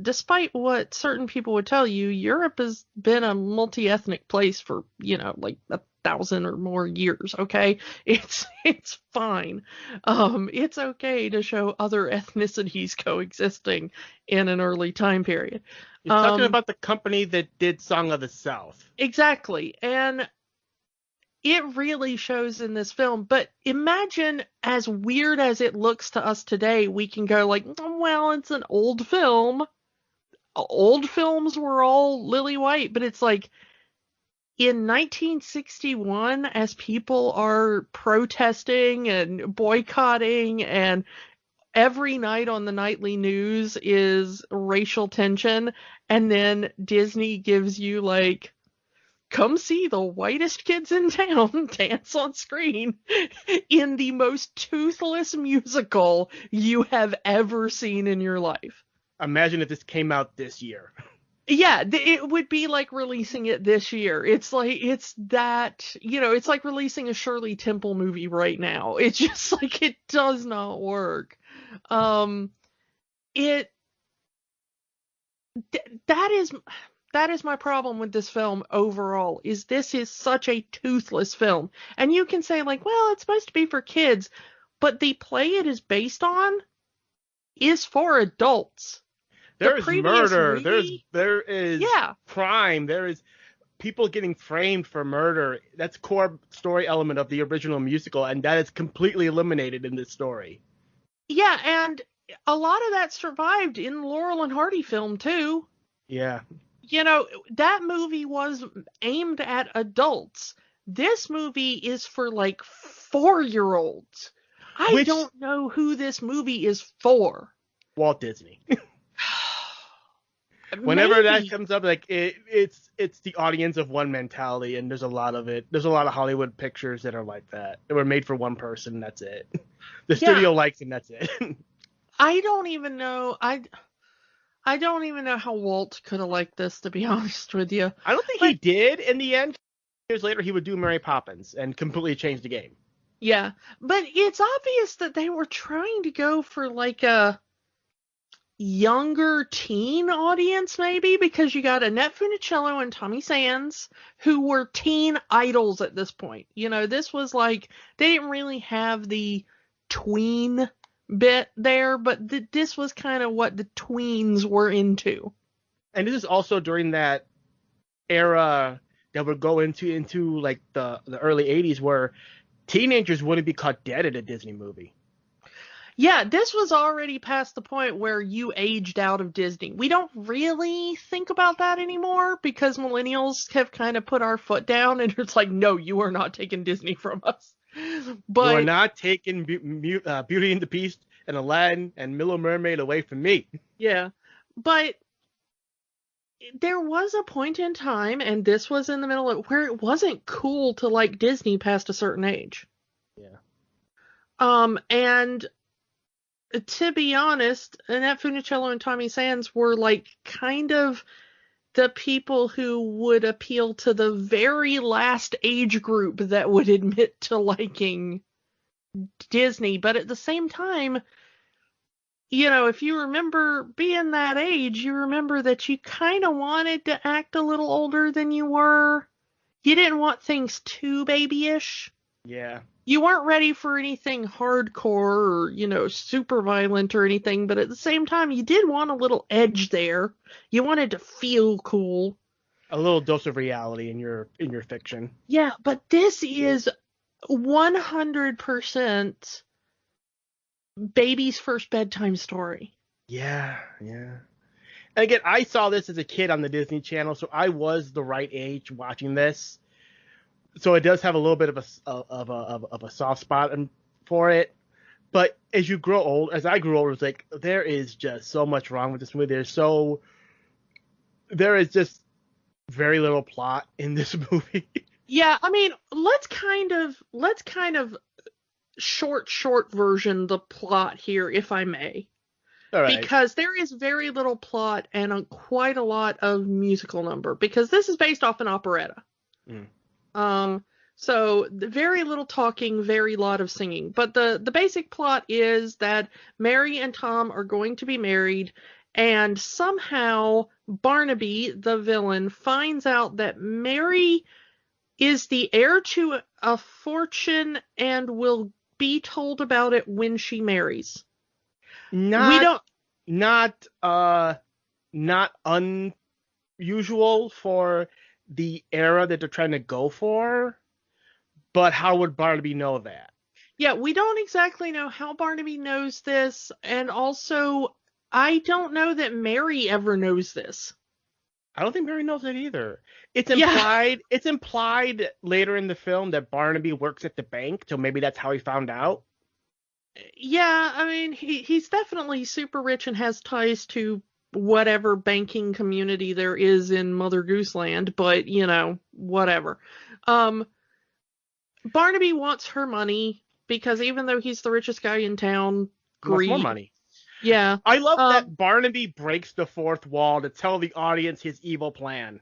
despite what certain people would tell you, Europe has been a multi-ethnic place for 1,000 or more years. Okay, it's fine. It's okay to show other ethnicities coexisting in an early time period. You're talking about the company that did Song of the South. Exactly, and it really shows in this film. But imagine, as weird as it looks to us today, we can go well, it's an old film. old films were all lily white, but it's like in 1961, as people are protesting and boycotting, and every night on the nightly news is racial tension, and then Disney gives you like, come see the whitest kids in town dance on screen in the most toothless musical you have ever seen in your life. Imagine if this came out this year. Yeah, it would be like releasing it this year. It's like, it's that, it's like releasing a Shirley Temple movie right now. It's just like, it does not work. That is my problem with this film overall, is this is such a toothless film. And you can say like, well, it's supposed to be for kids, but the play it is based on is for adults. There is murder. There is crime. There is people getting framed for murder. That's core story element of the original musical, and that is completely eliminated in this story. Yeah, and a lot of that survived in the Laurel and Hardy film too. Yeah. That movie was aimed at adults. This movie is for like 4-year-olds. I don't know who this movie is for. Walt Disney. Whenever that comes up, like it's the audience of one mentality, and there's a lot of it. There's a lot of Hollywood pictures that are like that. They were made for one person. That's it. The studio likes them. That's it. I don't even know. I don't even know how Walt could have liked this, to be honest with you. I don't think he did. In the end, years later, he would do Mary Poppins and completely change the game. Yeah, but it's obvious that they were trying to go for like a younger teen audience, maybe, because you got Annette Funicello and Tommy Sands, who were teen idols at this point. This was like, they didn't really have the tween bit there, but this was kind of what the tweens were into. And this is also during that era that would go into like the early 80s, where teenagers wouldn't be caught dead at a Disney movie. Yeah, this was already past the point where you aged out of Disney. We don't really think about that anymore because millennials have kind of put our foot down, and it's like, no, you are not taking Disney from us. But you are not taking Beauty and the Beast and Aladdin and Little Mermaid away from me. Yeah, but there was a point in time, and this was in the middle of, where it wasn't cool to like Disney past a certain age. Yeah. And to be honest, Annette Funicello and Tommy Sands were like kind of the people who would appeal to the very last age group that would admit to liking Disney. But at the same time, if you remember being that age, you remember that you kind of wanted to act a little older than you were. You didn't want things too babyish. Yeah. You weren't ready for anything hardcore or, super violent or anything, but at the same time, you did want a little edge there. You wanted to feel cool. A little dose of reality in your fiction. Yeah, but this is 100% baby's first bedtime story. Yeah. And again, I saw this as a kid on the Disney Channel, so I was the right age watching this. So it does have a little bit of a soft spot for it. But as you grow old, as I grew older, it's like there is just so much wrong with this movie. There is just very little plot in this movie. Yeah, I mean, let's kind of short version the plot here, if I may. All right. Because there is very little plot and quite a lot of musical number, because this is based off an operetta. So very little talking, very lot of singing. But the basic plot is that Mary and Tom are going to be married, and somehow Barnaby, the villain, finds out that Mary is the heir to a fortune and will be told about it when she marries. Not unusual for the era that they're trying to go for, but how would Barnaby know that? Yeah, we don't exactly know how Barnaby knows this, and also I don't know that Mary ever knows this. I don't think Mary knows it either. It's Yeah. implied. It's implied later in the film that Barnaby works at the bank, so maybe that's how he found out. Yeah, I mean, he's definitely super rich and has ties to whatever banking community there is in Mother Goose Land, but, whatever. Barnaby wants her money because even though he's the richest guy in town, He wants more greed. money. Yeah. I love that Barnaby breaks the fourth wall to tell the audience his evil plan.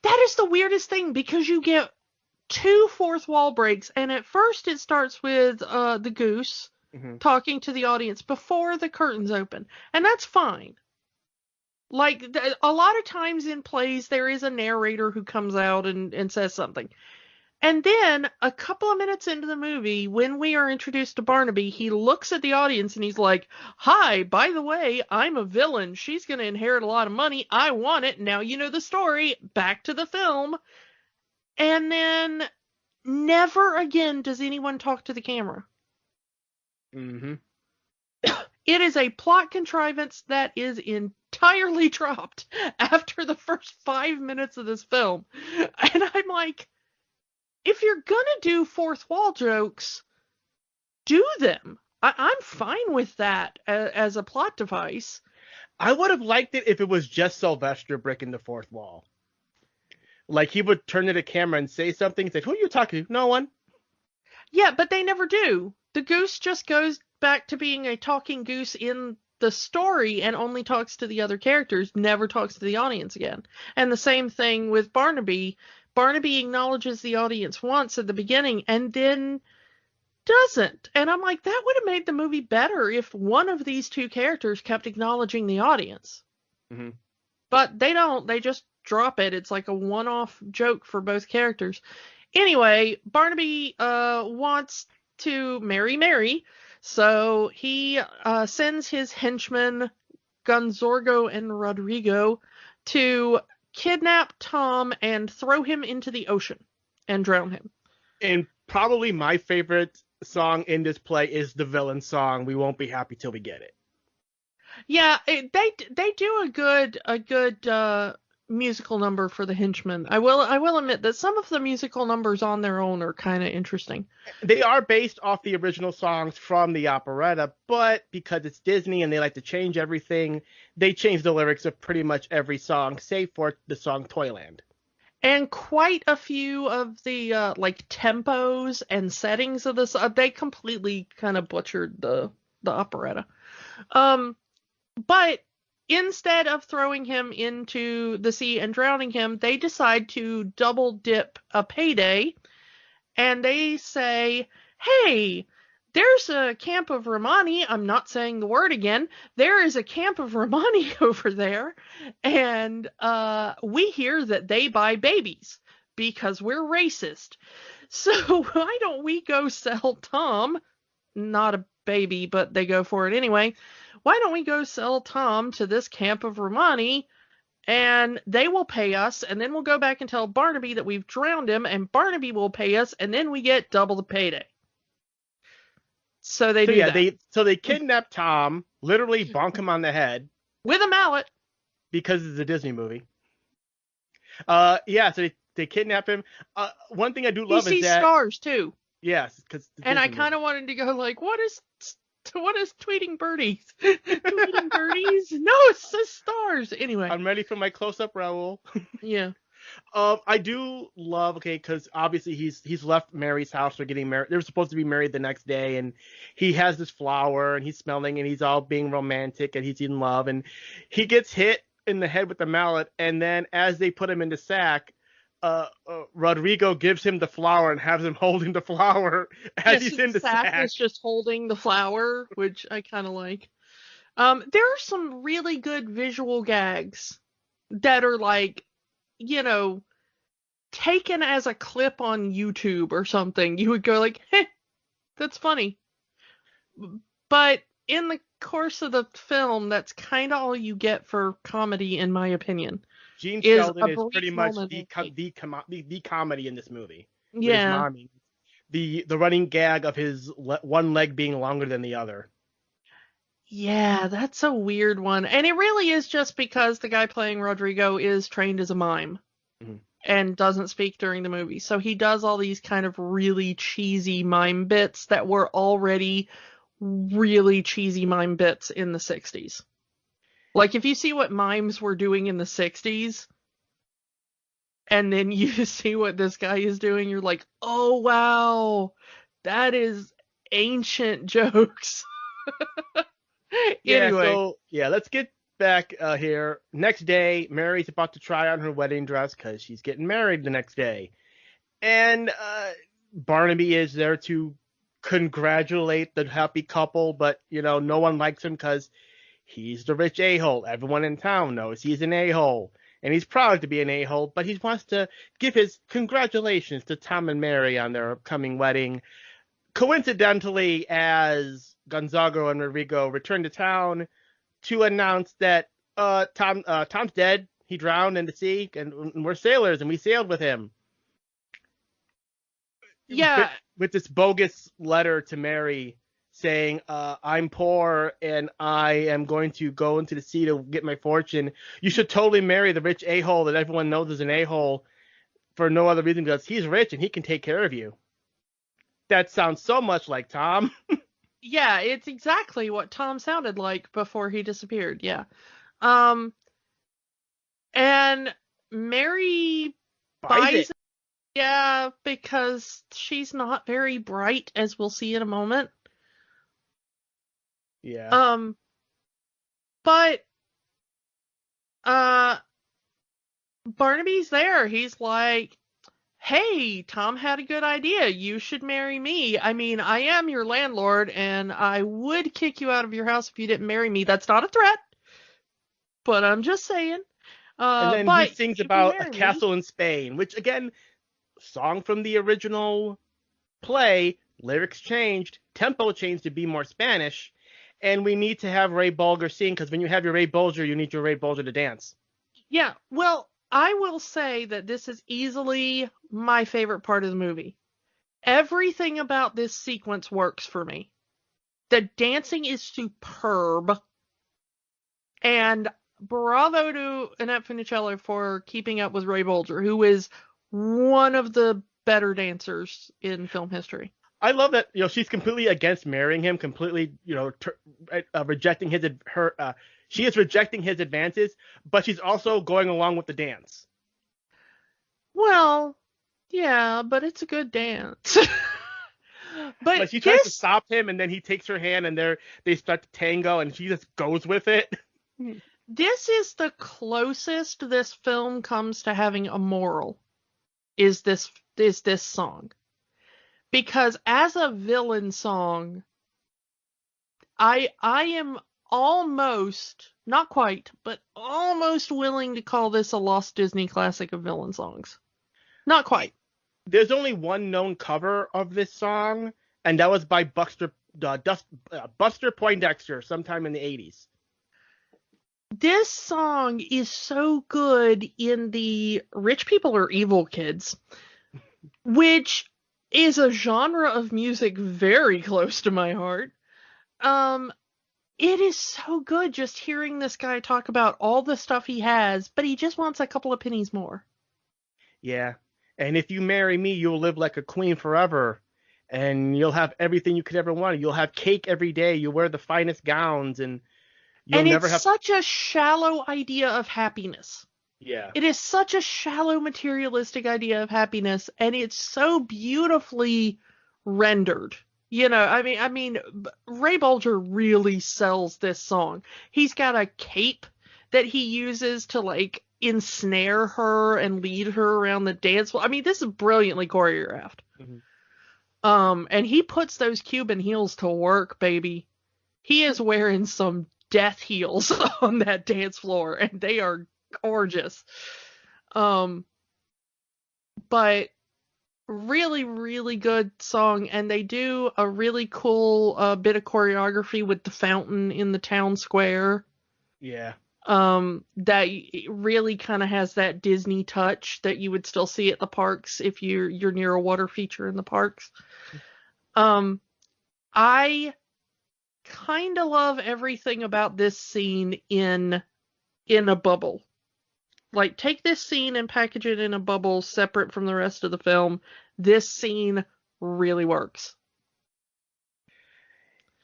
That is the weirdest thing because you get 2 fourth wall breaks, and at first it starts with the goose talking to the audience before the curtains open, and that's fine. Like, a lot of times in plays, there is a narrator who comes out and says something. And then, a couple of minutes into the movie, when we are introduced to Barnaby, he looks at the audience and he's like, "Hi, by the way, I'm a villain. She's going to inherit a lot of money. I want it. Now you know the story. Back to the film." And then, never again does anyone talk to the camera. Mm-hmm. It is a plot contrivance that is entirely dropped after the first 5 minutes of this film. And I'm like, if you're gonna do fourth wall jokes, do them. I'm fine with that as a plot device. I would have liked it if it was just Sylvester breaking the fourth wall. Like, he would turn to the camera and say something, say, "Who are you talking to?" "No one." Yeah, but they never do. The goose just goes back to being a talking goose in the story and only talks to the other characters, never talks to the audience again. And the same thing with Barnaby. Barnaby acknowledges the audience once at the beginning and then doesn't. And I'm like, that would have made the movie better if one of these two characters kept acknowledging the audience. Mm-hmm. But they don't. They just drop it. It's like a one-off joke for both characters. Anyway, Barnaby wants to marry Mary, so he sends his henchmen, Gonzorgo and Rodrigo, to kidnap Tom and throw him into the ocean and drown him. And probably my favorite song in this play is the villain song, "We Won't Be Happy Till We Get It." Yeah, they do a good musical number for the henchmen. I will admit that some of the musical numbers on their own are kind of interesting. They are based off the original songs from the operetta, but because it's Disney and they like to change everything, they change the lyrics of pretty much every song, save for the song Toyland. And quite a few of the like tempos and settings of this, they completely kind of butchered the operetta. But instead of throwing him into the sea and drowning him, they decide to double dip a payday, and they say, "Hey, there's a camp of Romani." I'm not saying the word again. "There is a camp of Romani over there, and we hear that they buy babies because we're racist. So why don't we go sell Tom," not a baby, but they go for it anyway, "why don't we go sell Tom to this camp of Romani, and they will pay us, and then we'll go back and tell Barnaby that we've drowned him, and Barnaby will pay us, and then we get double the payday." So they do that. They kidnap Tom, literally bonk him on the head. With a mallet. Because it's a Disney movie. So they kidnap him. One thing I do love is that... He sees stars, too. Yes. And I kind of wanted to go like, what is tweeting birdies? Tweeting birdies? No, it's the stars. Anyway. I'm ready for my close-up, Raul. Yeah. I do love, because obviously he's left Mary's house. They're getting married. They're supposed to be married the next day, and he has this flower, and he's smelling, and he's all being romantic, and he's in love, and he gets hit in the head with the mallet, and then as they put him in the sack, Rodrigo gives him the flower and has him holding the flower as he's in the sack. Is just holding the flower, which I kind of like. There are some really good visual gags that are like, taken as a clip on YouTube or something. You would go like, "Hey, that's funny." But in the course of the film, that's kind of all you get for comedy, in my opinion. Gene Sheldon is pretty much the comedy in this movie. Yeah. The running gag of his one leg being longer than the other. Yeah, that's a weird one. And it really is just because the guy playing Rodrigo is trained as a mime Mhm. and doesn't speak during the movie. So he does all these kind of really cheesy mime bits that were already really cheesy mime bits in the 60s. Like, if you see what mimes were doing in the 60s, and then you see what this guy is doing, you're like, oh, wow, that is ancient jokes. Yeah, Anyway. so yeah, let's get back here. Next day, Mary's about to try on her wedding dress because she's getting married the next day. And Barnaby is there to congratulate the happy couple, but no one likes him because he's the rich a-hole. Everyone in town knows he's an a-hole, and he's proud to be an a-hole, but he wants to give his congratulations to Tom and Mary on their upcoming wedding. Coincidentally, as Gonzago and Rodrigo return to town to announce that Tom's dead. He drowned in the sea, and we're sailors, and we sailed with him. Yeah. With this bogus letter to Mary saying, I'm poor and I am going to go into the sea to get my fortune. You should totally marry the rich a-hole that everyone knows is an a-hole for no other reason because he's rich and he can take care of you. That sounds so much like Tom. Yeah, it's exactly what Tom sounded like before he disappeared. Yeah. And Mary buys it. Yeah, because she's not very bright, as we'll see in a moment. Yeah. But Barnaby's there. He's like, hey, Tom had a good idea. You should marry me. I mean, I am your landlord, and I would kick you out of your house if you didn't marry me. That's not a threat, but I'm just saying. And then but he sings about a castle in Spain, which, again, song from the original play, lyrics changed, tempo changed to be more Spanish, and we need to have Ray Bolger sing, because when you have your Ray Bolger, you need your Ray Bolger to dance. Yeah, well, I will say that this is easily my favorite part of the movie. Everything about this sequence works for me. The dancing is superb. And bravo to Annette Funicello for keeping up with Ray Bolger, who is one of the better dancers in film history. I love that, she's completely against marrying him, completely, rejecting she is rejecting his advances, but she's also going along with the dance. Well, yeah, but it's a good dance. But she tries to stop him, and then he takes her hand, and they start to tango, and she just goes with it. This is the closest this film comes to having a moral. Is this song? Because as a villain song, I am almost, not quite, but almost willing to call this a lost Disney classic of villain songs. Not quite. There's only one known cover of this song, and that was by Buster Poindexter sometime in the 80s. This song is so good in the Rich People Are Evil Kids, which is a genre of music very close to my heart. It is so good just hearing this guy talk about all the stuff he has, but he just wants a couple of pennies more. Yeah. And if you marry me, you'll live like a queen forever. And you'll have everything you could ever want. You'll have cake every day. You'll wear the finest gowns. And it's such a shallow idea of happiness. Yeah. It is such a shallow, materialistic idea of happiness. And it's so beautifully rendered. I mean, Ray Bolger really sells this song. He's got a cape that he uses to, ensnare her and lead her around the dance floor. I mean, this is brilliantly choreographed. Mm-hmm. And he puts those Cuban heels to work, baby. He is wearing some death heels on that dance floor, and they are gorgeous. But really, really good song, and they do a really cool bit of choreography with the fountain in the town square. Yeah. That really kind of has that Disney touch that you would still see at the parks if you're near a water feature in the parks. I kind of love everything about this scene in a bubble. Like, take this scene and package it in a bubble separate from the rest of the film. This scene really works.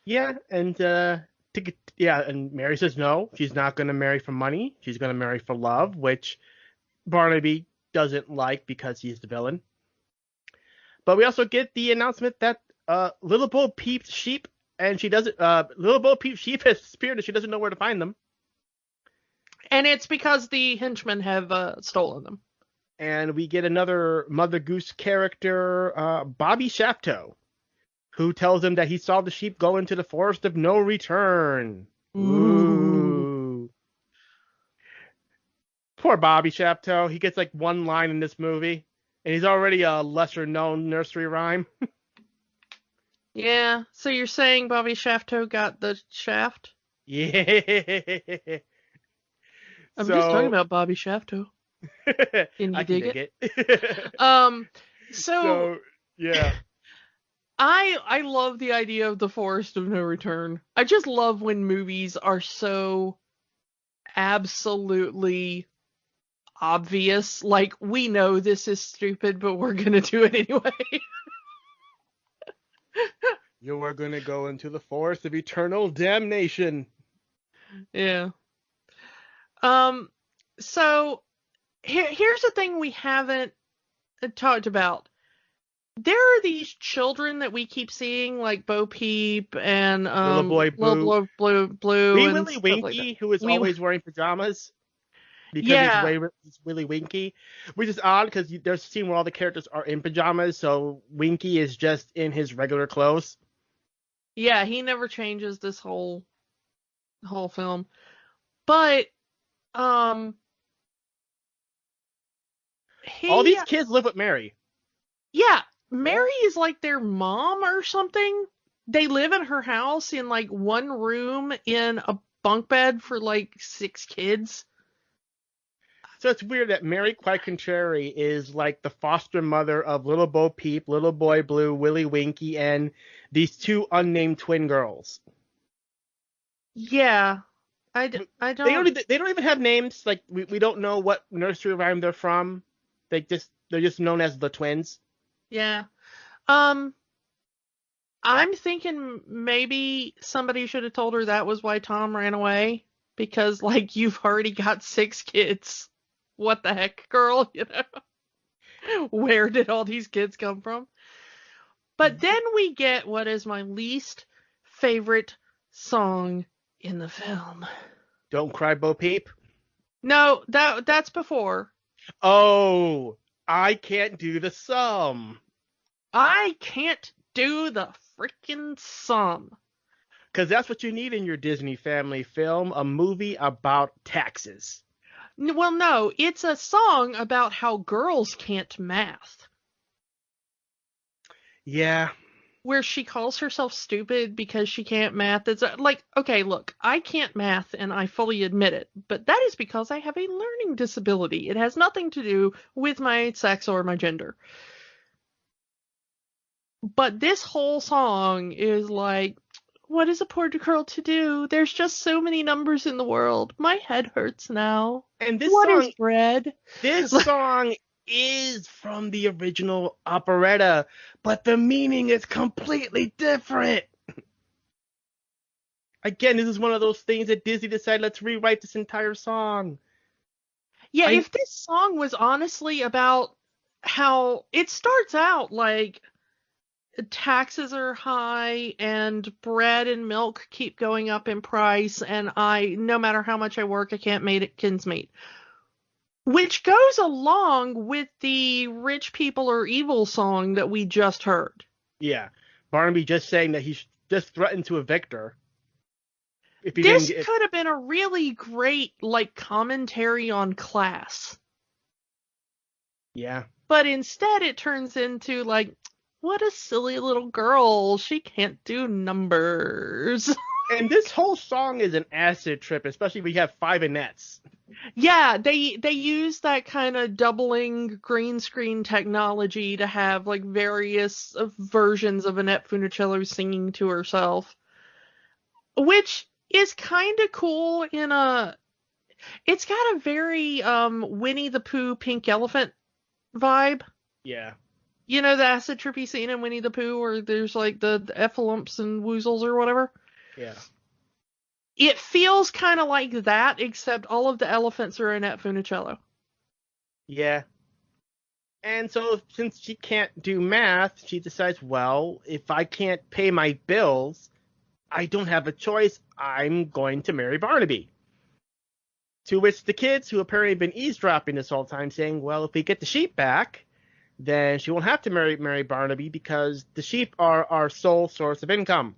Yeah, and and Mary says no, she's not going to marry for money. She's going to marry for love, which Barnaby doesn't like because he's the villain. But we also get the announcement that Little Bo Peep's sheep, and she doesn't. Little Bo Peep's sheep has disappeared, and she doesn't know where to find them. And it's because the henchmen have stolen them. And we get another Mother Goose character, Bobby Shafto, who tells him that he saw the sheep go into the forest of no return. Ooh. Poor Bobby Shafto. He gets like one line in this movie, and he's already a lesser-known nursery rhyme. Yeah, so you're saying Bobby Shafto got the shaft? Yeah. I'm just talking about Bobby Shafto. Can you dig it? So yeah. I love the idea of the forest of no return. I just love when movies are so absolutely obvious. Like, we know this is stupid, but we're gonna do it anyway. You are gonna go into the forest of eternal damnation. Yeah. So here's the thing we haven't talked about. There are these children that we keep seeing, like Bo Peep and Little Boy Blue, Wee and Willy Winky, like who is always wearing pajamas because he's Willy Winky, which is odd because there's a scene where all the characters are in pajamas, so Winky is just in his regular clothes. Yeah, he never changes this whole film, but all these kids live with Mary. Yeah, Mary is like their mom or something. They live in her house in like one room in a bunk bed for like 6 kids. So it's weird that Mary, quite contrary, is like the foster mother of Little Bo Peep, Little Boy Blue, Willy Winky, and these 2 unnamed twin girls. Yeah, I don't. They don't even have names. Like we don't know what nursery rhyme they're from. They're just known as the twins. Yeah. I'm thinking maybe somebody should have told her that was why Tom ran away, because like, you've already got 6 kids. What the heck, girl? You know, where did all these kids come from? But then we get what is my least favorite song in the film. Don't Cry, Bo Peep? No, that's before. Oh, I Can't Do the Sum. I can't do the freaking sum. Because that's what you need in your Disney family film, a movie about taxes. Well, no, it's a song about how girls can't math. Yeah. Where she calls herself stupid because she can't math. It's like, okay, look, I can't math and I fully admit it, but that is because I have a learning disability. It has nothing to do with my sex or my gender. But this whole song is like, what is a poor girl to do? There's just so many numbers in the world. My head hurts now. And this what song is bread? This song is from the original operetta, but the meaning is completely different. Again, this is one of those things that Disney decided, let's rewrite this entire song. Yeah, if this song was honestly about how it starts out like taxes are high and bread and milk keep going up in price, and no matter how much I work, I can't make ends meet. Which goes along with the rich people are evil song that we just heard. Yeah. Barnaby just saying that he just threatened to evict her. This could have been a really great, like, commentary on class. Yeah. But instead it turns into, like, what a silly little girl. She can't do numbers. And this whole song is an acid trip, especially when you have 5 Inettes. Yeah, they use that kind of doubling green screen technology to have like various versions of Annette Funicello singing to herself. which is kind of cool it's got a very Winnie the Pooh pink elephant vibe. Yeah. You know the acid trippy scene in Winnie the Pooh where there's like the effalumps and woozles or whatever? Yeah. It feels kind of like that, except all of the elephants are in at Funicello. Yeah. And so since she can't do math, she decides, well, if I can't pay my bills, I don't have a choice. I'm going to marry Barnaby. To which the kids, who apparently have been eavesdropping this whole time, saying, well, if we get the sheep back, then she won't have to marry Barnaby because the sheep are our sole source of income.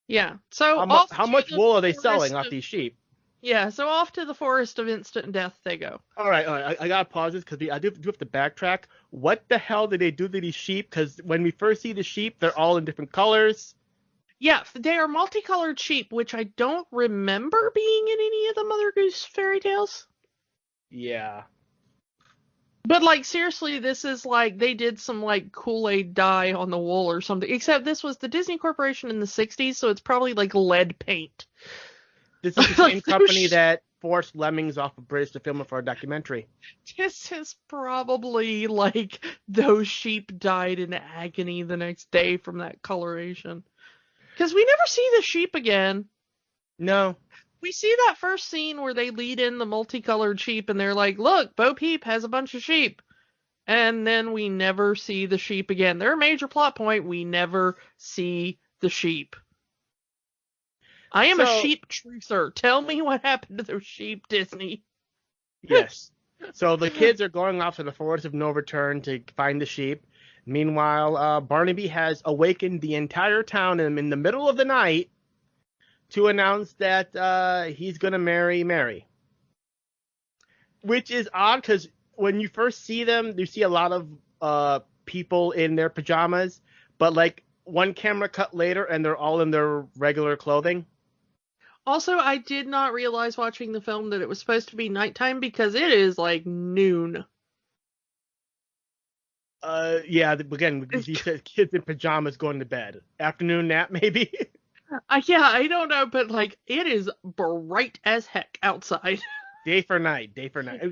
Yeah. So how much wool are they selling off these sheep? Yeah, so off to the forest of instant death they go. All right. I gotta pause this because I do have to backtrack. What the hell did they do to these sheep? Because when we first see the sheep, they're all in different colors. Yeah, they are multicolored sheep, which I don't remember being in any of the Mother Goose fairy tales. Yeah. But, like, seriously, this is like they did some, like, Kool-Aid dye on the wool or something. Except this was the Disney Corporation in the 60s, so it's probably, like, lead paint. This is the same company that forced lemmings off of British to film it for a documentary. This is probably, like, those sheep died in agony the next day from that coloration. Because we never see the sheep again. No. We see that first scene where they lead in the multicolored sheep and they're like, look, Bo Peep has a bunch of sheep. And then we never see the sheep again. They're a major plot point. We never see the sheep. I am a sheep truther. Tell me what happened to those sheep, Disney. Yes. So the kids are going off to the forest of no return to find the sheep. Meanwhile, Barnaby has awakened the entire town in the middle of the night to announce that he's going to marry Mary. Which is odd because when you first see them, you see a lot of people in their pajamas, but like one camera cut later and they're all in their regular clothing. Also, I did not realize watching the film that it was supposed to be nighttime because it is like noon. Yeah, again, we see kids in pajamas going to bed. Afternoon nap, maybe? Yeah, I don't know, but like it is bright as heck outside. Day for night.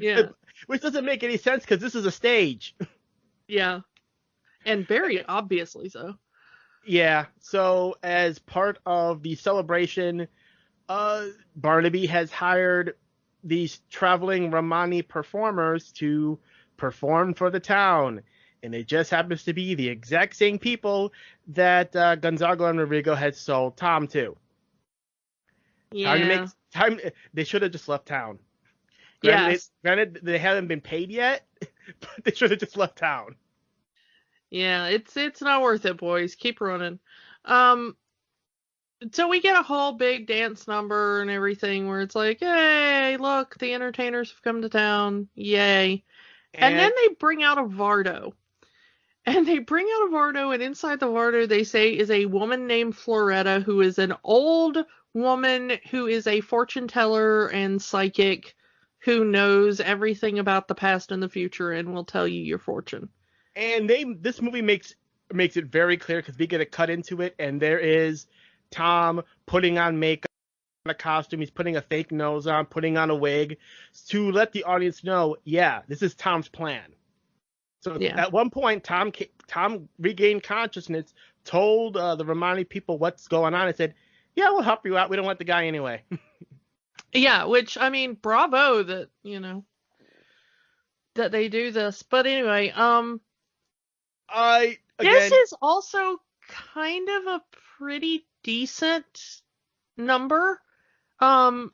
Yeah. Which doesn't make any sense because this is a stage. Yeah. And very obviously so. Yeah, so as part of the celebration, Barnaby has hired these traveling Romani performers to perform for the town. And it just happens to be the exact same people that Gonzago and Rodrigo had sold Tom to. Yeah. They should have just left town. Granted, they haven't been paid yet, but they should have just left town. Yeah, it's not worth it, boys. Keep running. So we get a whole big dance number and everything where it's like, hey, look, the entertainers have come to town. Yay. And then they bring out a Vardo. And they bring out a Vardo, and inside the Vardo, they say, is a woman named Floretta, who is an old woman who is a fortune teller and psychic who knows everything about the past and the future and will tell you your fortune. And this movie makes it very clear because we get a cut into it, and there is Tom putting on makeup, a costume. He's putting a fake nose on, putting on a wig to let the audience know, yeah, this is Tom's plan. So At one point, Tom regained consciousness, told the Romani people what's going on, and said, yeah, we'll help you out. We don't want the guy anyway. Yeah, which, I mean, bravo that, that they do this. But anyway, this is also kind of a pretty decent number. And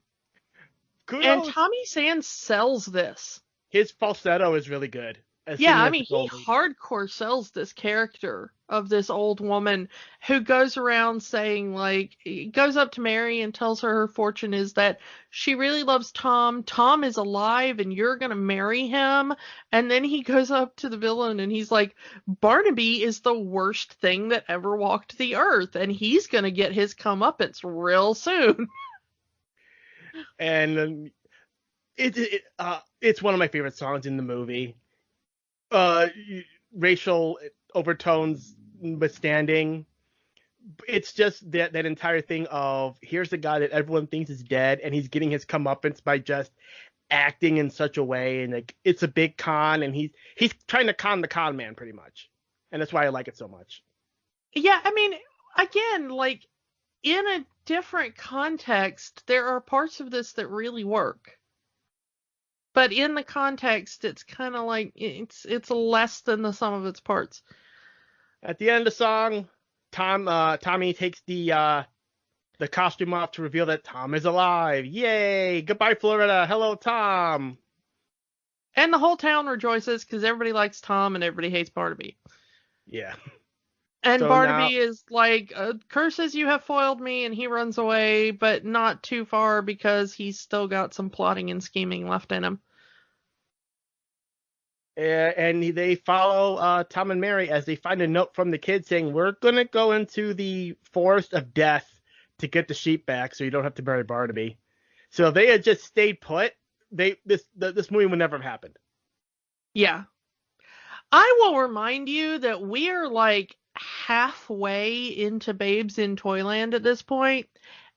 Tommy Sands sells this. His falsetto is really good. Yeah, I mean, he hardcore sells this character of this old woman who goes around saying, like, goes up to Mary and tells her fortune is that she really loves Tom. Tom is alive and you're going to marry him. And then he goes up to the villain and he's like, Barnaby is the worst thing that ever walked the earth and he's going to get his comeuppance real soon. And it's one of my favorite songs in the movie. Racial overtones withstanding, It's just that entire thing of here's a guy that everyone thinks is dead, and he's getting his comeuppance by just acting in such a way, and like it's a big con, and he's trying to con the con man pretty much, and that's why I like it so much. Yeah, I mean, again, like in a different context, there are parts of this that really work. But in the context, it's kind of like it's less than the sum of its parts. At the end of the song, Tommy takes the costume off to reveal that Tom is alive. Yay! Goodbye, Florida. Hello, Tom. And the whole town rejoices because everybody likes Tom and everybody hates Barnaby. Yeah. And So Barnaby now, is like, curses, you have foiled me, and he runs away, but not too far because he's still got some plotting and scheming left in him. and they follow Tom and Mary as they find a note from the kid saying, "We're gonna go into the forest of death to get the sheep back, so you don't have to bury Barnaby." So if they had just stayed put, this movie would never have happened. Yeah. I will remind you that we are like halfway into Babes in Toyland at this point,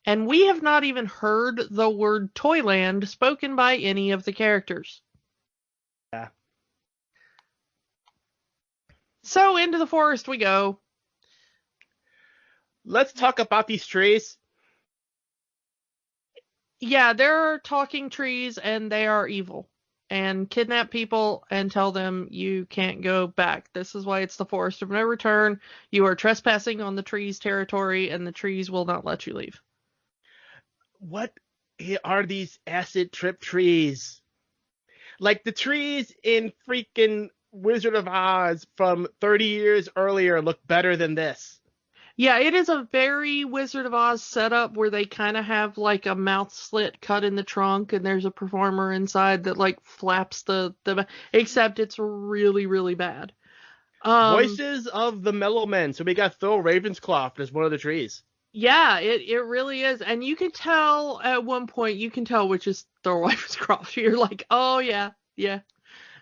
and we have not even heard the word Toyland spoken by any of the characters. Yeah. So into the forest we go. Let's talk about these trees. Yeah, there are talking trees and they are evil and kidnap people and tell them you can't go back. This is why it's the forest of no return. You are trespassing on the trees' territory and the trees will not let you leave. What are these acid trip trees? Like the trees in freaking Wizard of Oz from 30 years earlier look better than this. Yeah, it is a very Wizard of Oz setup where they kind of have like a mouth slit cut in the trunk and there's a performer inside that like flaps the except it's really, really bad. Voices of the Mellow Men. So we got Phil Ravenscroft as one of the trees. Yeah, it really is. And you can tell at one point, you can tell which is Thor Ravenscroft. You're like, oh yeah.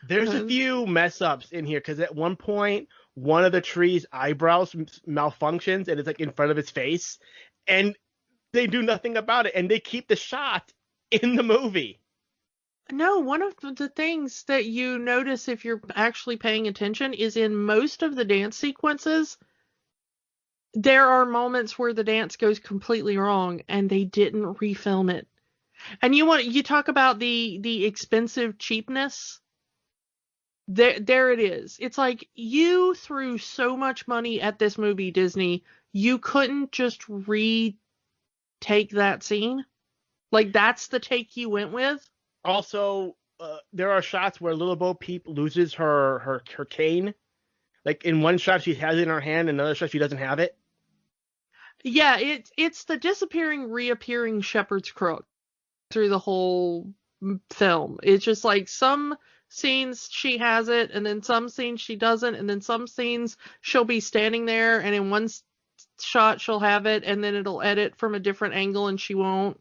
There's a few mess ups in here because at one point, one of the tree's eyebrows malfunctions and it's like in front of his face, and they do nothing about it, and they keep the shot in the movie. No, one of the things that you notice if you're actually paying attention is in most of the dance sequences, there are moments where the dance goes completely wrong and they didn't refilm it. And you talk about the expensive cheapness. There it is. It's like you threw so much money at this movie, Disney. You couldn't just retake that scene. Like that's the take you went with. Also, there are shots where Little Bo Peep loses her cane. Like in one shot she has it in her hand, another shot she doesn't have it. Yeah, it's the disappearing, reappearing shepherd's crook through the whole film. It's just like some scenes she has it, and then some scenes she doesn't, and then some scenes she'll be standing there, and in one shot she'll have it, and then it'll edit from a different angle, and she won't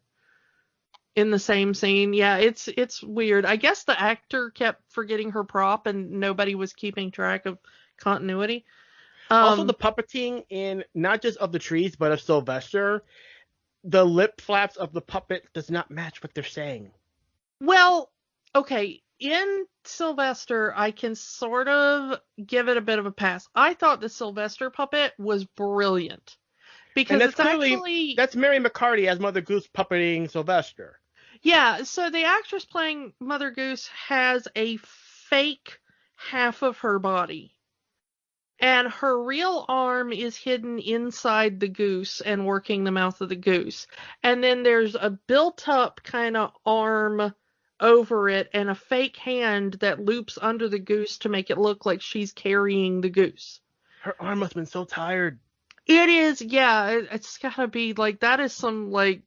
in the same scene. Yeah, it's weird. I guess the actor kept forgetting her prop, and nobody was keeping track of continuity. Also, the puppeting in not just of the trees, but of Sylvester, the lip flaps of the puppet does not match what they're saying. Well, okay, in Sylvester, I can sort of give it a bit of a pass. I thought the Sylvester puppet was brilliant. Because and it's actually... That's Mary McCarty as Mother Goose puppeting Sylvester. Yeah, so the actress playing Mother Goose has a fake half of her body. And her real arm is hidden inside the goose and working the mouth of the goose. And then there's a built-up kind of arm over it and a fake hand that loops under the goose to make it look like she's carrying the goose. Her arm must have been so tired. It is, yeah. It's gotta be, like, that is some, like,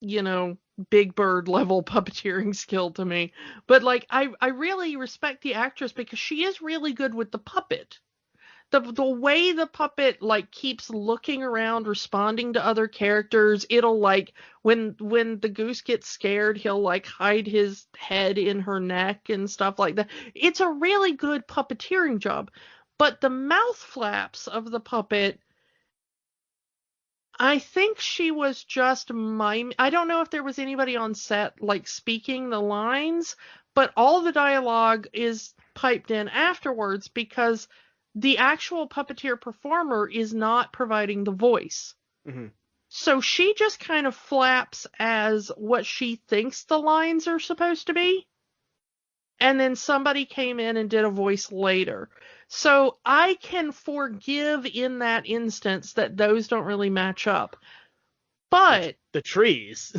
you know, Big Bird level puppeteering skill to me. But, like, I really respect the actress because she is really good with the puppet. The way the puppet like keeps looking around, responding to other characters, it'll like when the goose gets scared, he'll like hide his head in her neck and stuff like that. It's a really good puppeteering job. But the mouth flaps of the puppet I think she was just miming. I don't know if there was anybody on set like speaking the lines, but all the dialogue is piped in afterwards because the actual puppeteer performer is not providing the voice. Mm-hmm. So she just kind of flaps as what she thinks the lines are supposed to be. And then somebody came in and did a voice later. So I can forgive in that instance that those don't really match up. But the trees.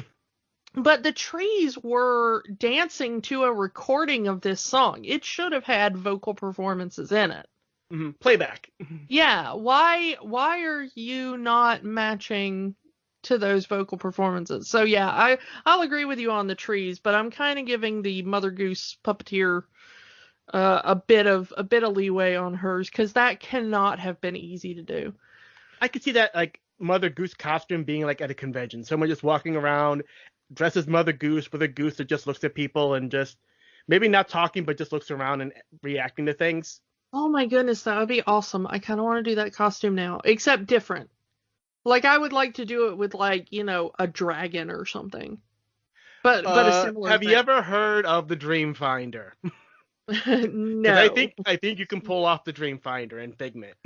But the trees were dancing to a recording of this song. It should have had vocal performances in it. Mm-hmm. Playback. Yeah, why are you not matching to those vocal performances? So yeah, I'll agree with you on the trees, but I'm kind of giving the Mother Goose puppeteer a bit of leeway on hers because that cannot have been easy to do. I could see that like Mother Goose costume being like at a convention, someone just walking around dressed as Mother Goose with a goose that just looks at people and just maybe not talking but just looks around and reacting to things. Oh my goodness, that would be awesome. I kind of want to do that costume now, except different. Like I would like to do it with like, a dragon or something. But a similar have thing. you ever heard of the Dream Finder? No. I think you can pull off the Dream Finder in Figment.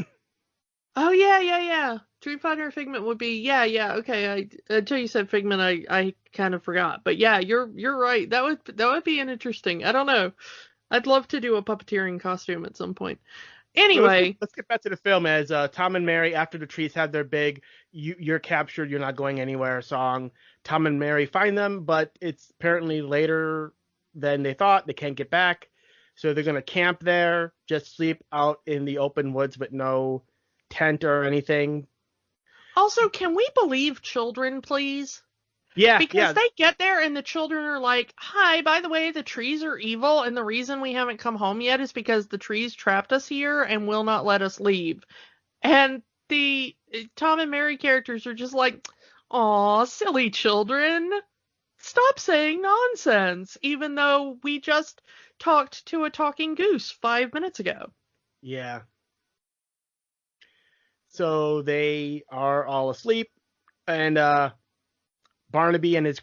Oh yeah. Dreamfinder and Figment would be okay. Until you said Figment, I kind of forgot. But yeah, you're right. That would be an interesting. I don't know. I'd love to do a puppeteering costume at some point. Anyway, let's get back to the film. As Tom and Mary, after the trees have their big "You're captured, you're not going anywhere" song, Tom and Mary find them, but it's apparently later than they thought. They can't get back, so they're gonna camp there, just sleep out in the open woods with no tent or anything. Also, can we believe children, please? Yeah, because they get there and the children are like, "Hi, by the way, the trees are evil, and the reason we haven't come home yet is because the trees trapped us here and will not let us leave." And the Tom and Mary characters are just like, "Aw, silly children. Stop saying nonsense," even though we just talked to a talking goose 5 minutes ago. Yeah. So they are all asleep, and Barnaby and his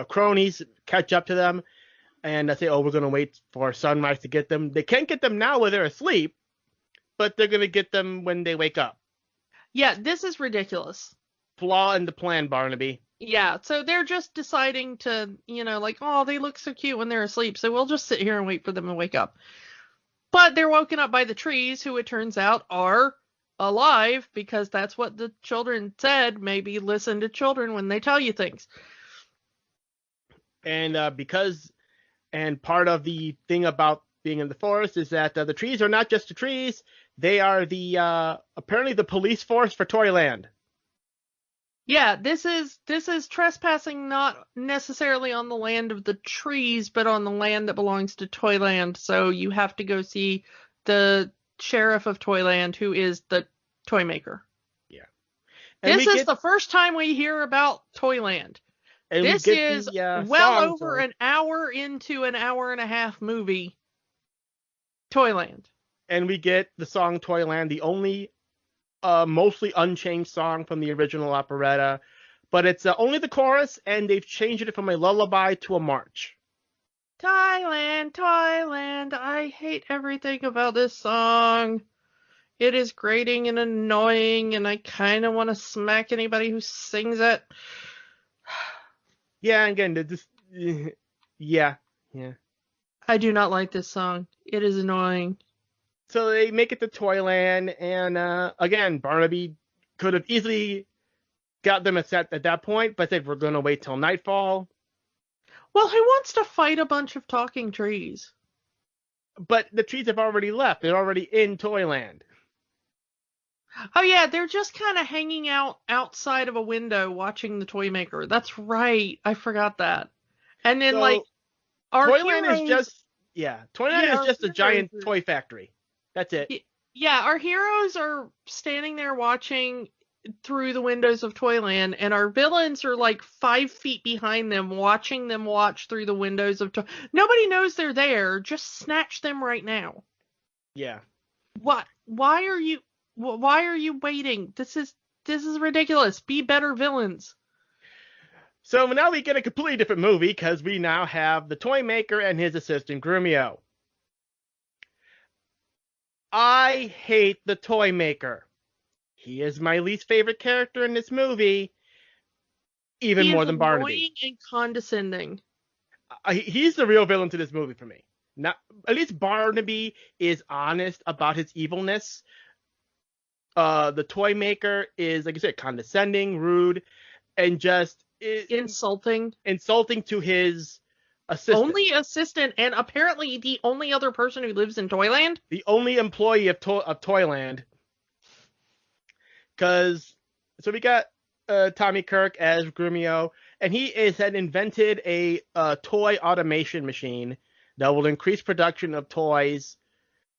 cronies catch up to them, and they say, "Oh, we're going to wait for sunrise to get them." They can't get them now when they're asleep, but they're going to get them when they wake up. Yeah, this is ridiculous. Flaw in the plan, Barnaby. Yeah, so they're just deciding to, like, "Oh, they look so cute when they're asleep, so we'll just sit here and wait for them to wake up." But they're woken up by the trees, who it turns out are alive, because that's what the children said. Maybe listen to children when they tell you things. And part of the thing about being in the forest is that the trees are not just the trees. They are the apparently the police force for Toyland. Yeah, this is trespassing, not necessarily on the land of the trees, but on the land that belongs to Toyland. So you have to go see the sheriff of Toyland, who is the toy maker. Yeah. And this is the first time we hear about Toyland. And this is over an hour into an hour and a half movie, Toyland. And we get the song Toyland, the only mostly unchanged song from the original operetta. But it's only the chorus, and they've changed it from a lullaby to a march. Toyland, I hate everything about this song. It is grating and annoying, and I kind of want to smack anybody who sings it. Yeah, again, yeah. I do not like this song. It is annoying. So they make it to Toyland, and again, Barnaby could have easily got them a set at that point, but said, "We're going to wait till nightfall." Well, who wants to fight a bunch of talking trees? But the trees have already left. They're already in Toyland. Oh, yeah, they're just kind of hanging out outside of a window watching the toy maker. That's right. I forgot that. And then, our Toyland heroes... is just... Yeah, Toyland is just a giant toy factory. That's it. Yeah, our heroes are standing there watching through the windows of Toyland, and our villains are like 5 feet behind them, watching them watch through the windows of Nobody knows they're there. Just snatch them right now. Yeah. What? Why are you waiting? This is this is ridiculous. Be better villains. So now we get a completely different movie because we now have the toy maker and his assistant Grumio. I hate the toy maker. He is my least favorite character in this movie, even more than Barnaby. Annoying and condescending. He's the real villain to this movie for me. Not, at least Barnaby is honest about his evilness. The toy maker is, like I said, condescending, rude, and just insulting to his assistant. Only assistant, and apparently the only other person who lives in Toyland. The only employee of Toyland. So we got Tommy Kirk as Grumio, and he had invented a toy automation machine that will increase production of toys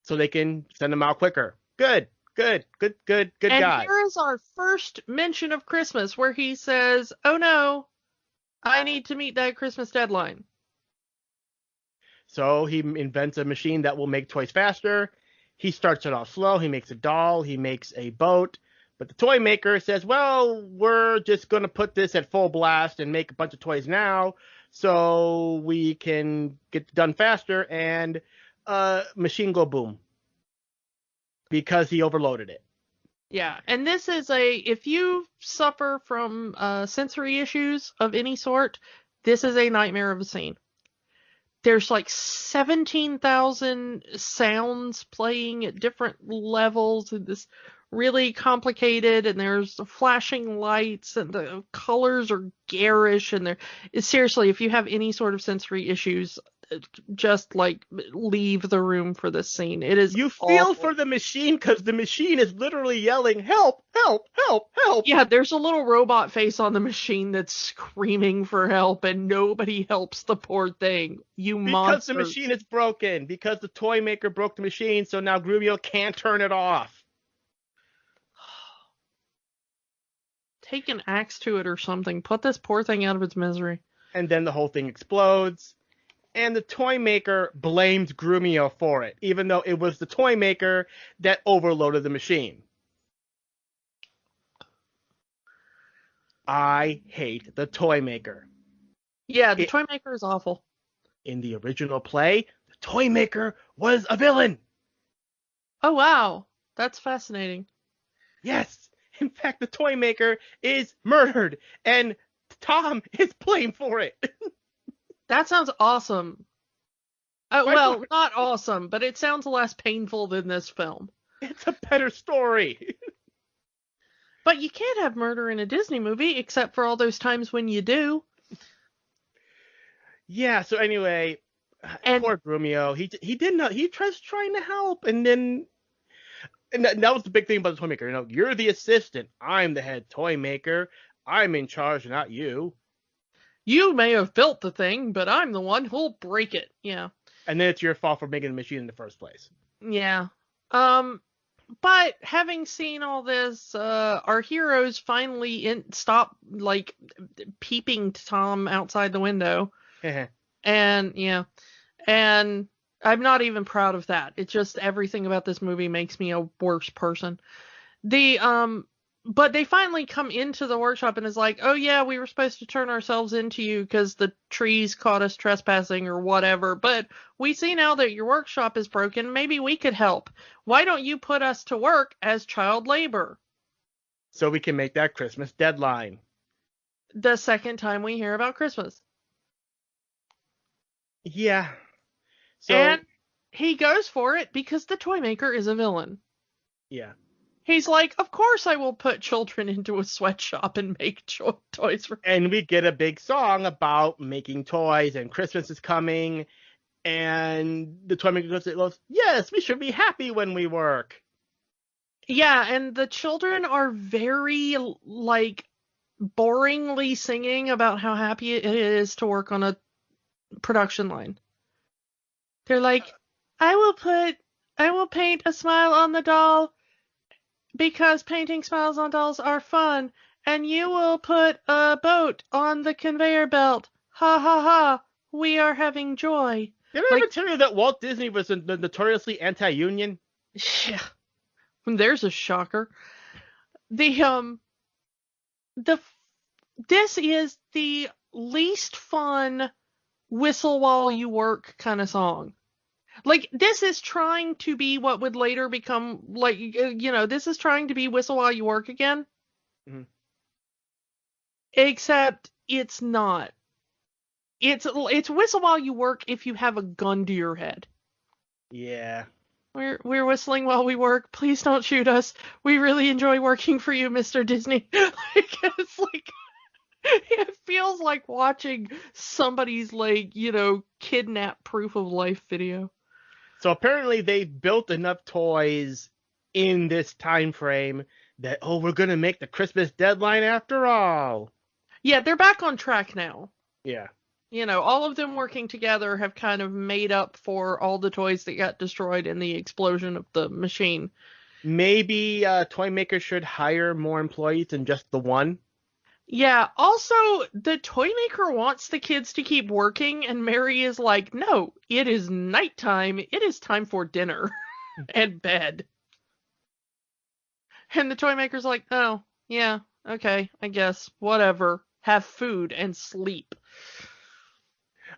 so they can send them out quicker. Good guy. And here is our first mention of Christmas where he says, oh no, I need to meet that Christmas deadline. So he invents a machine that will make toys faster. He starts it off slow. He makes a doll. He makes a boat. But the toy maker says, well, we're just going to put this at full blast and make a bunch of toys now so we can get done faster, and machine go boom. Because he overloaded it. Yeah, and this is if you suffer from sensory issues of any sort, this is a nightmare of a scene. There's like 17,000 sounds playing at different levels, and this really complicated, and there's flashing lights, and the colors are garish, and seriously, if you have any sort of sensory issues, just like leave the room for this scene. It is you awful. Feel for the machine because the machine is literally yelling, help, help, help, help. Yeah, there's a little robot face on the machine that's screaming for help, and nobody helps the poor thing. Because the machine is broken. Because the toy maker broke the machine, so now Grumio can't turn it off. Take an axe to it or something. Put this poor thing out of its misery. And then the whole thing explodes. And the toy maker blamed Grumio for it, even though it was the toy maker that overloaded the machine. I hate the toy maker. Yeah, the toy maker is awful. In the original play, the toy maker was a villain. Oh, wow. That's fascinating. Yes. In fact, the toy maker is murdered, and Tom is blamed for it. That sounds awesome. Well, not awesome, but it sounds less painful than this film. It's a better story. But you can't have murder in a Disney movie, except for all those times when you do. Yeah, so anyway, poor Grumio, he didn't know. He tries trying to help, and that was the big thing about the toy maker. You know, you're the assistant. I'm the head toy maker. I'm in charge, not you. You may have built the thing, but I'm the one who'll break it. Yeah. And then it's your fault for making the machine in the first place. Yeah. But having seen all this, our heroes finally stop like peeping to Tom outside the window. And yeah. And I'm not even proud of that. It's just everything about this movie makes me a worse person. But they finally come into the workshop and is like, oh yeah, we were supposed to turn ourselves into you because the trees caught us trespassing or whatever. But we see now that your workshop is broken. Maybe we could help. Why don't you put us to work as child labor? So we can make that Christmas deadline. The second time we hear about Christmas. Yeah. And he goes for it because the toy maker is a villain. Yeah. He's like, of course I will put children into a sweatshop and make toys for. And we get a big song about making toys and Christmas is coming. And the toy maker goes, yes, we should be happy when we work. Yeah, and the children are very, like, boringly singing about how happy it is to work on a production line. They're like, I will paint a smile on the doll because painting smiles on dolls are fun, and you will put a boat on the conveyor belt. Ha ha ha, we are having joy. Did I ever tell you that Walt Disney was notoriously anti-union? Yeah. There's a shocker. this is the least fun whistle while you work kind of song. Like, this is trying to be what would later become, like, this is trying to be Whistle While You Work again. Mm-hmm. Except it's not. It's Whistle While You Work if you have a gun to your head. Yeah. We're whistling while we work. Please don't shoot us. We really enjoy working for you, Mr. Disney. It's like, it feels like watching somebody's, like, kidnap proof of life video. So apparently they built enough toys in this time frame that, we're going to make the Christmas deadline after all. Yeah, they're back on track now. Yeah. All of them working together have kind of made up for all the toys that got destroyed in the explosion of the machine. Maybe toy makers should hire more employees than just the one. Yeah, also, the toy maker wants the kids to keep working, and Mary is like, no, it is nighttime. It is time for dinner and bed. And the toy maker's like, oh, yeah, okay, I guess, whatever. Have food and sleep.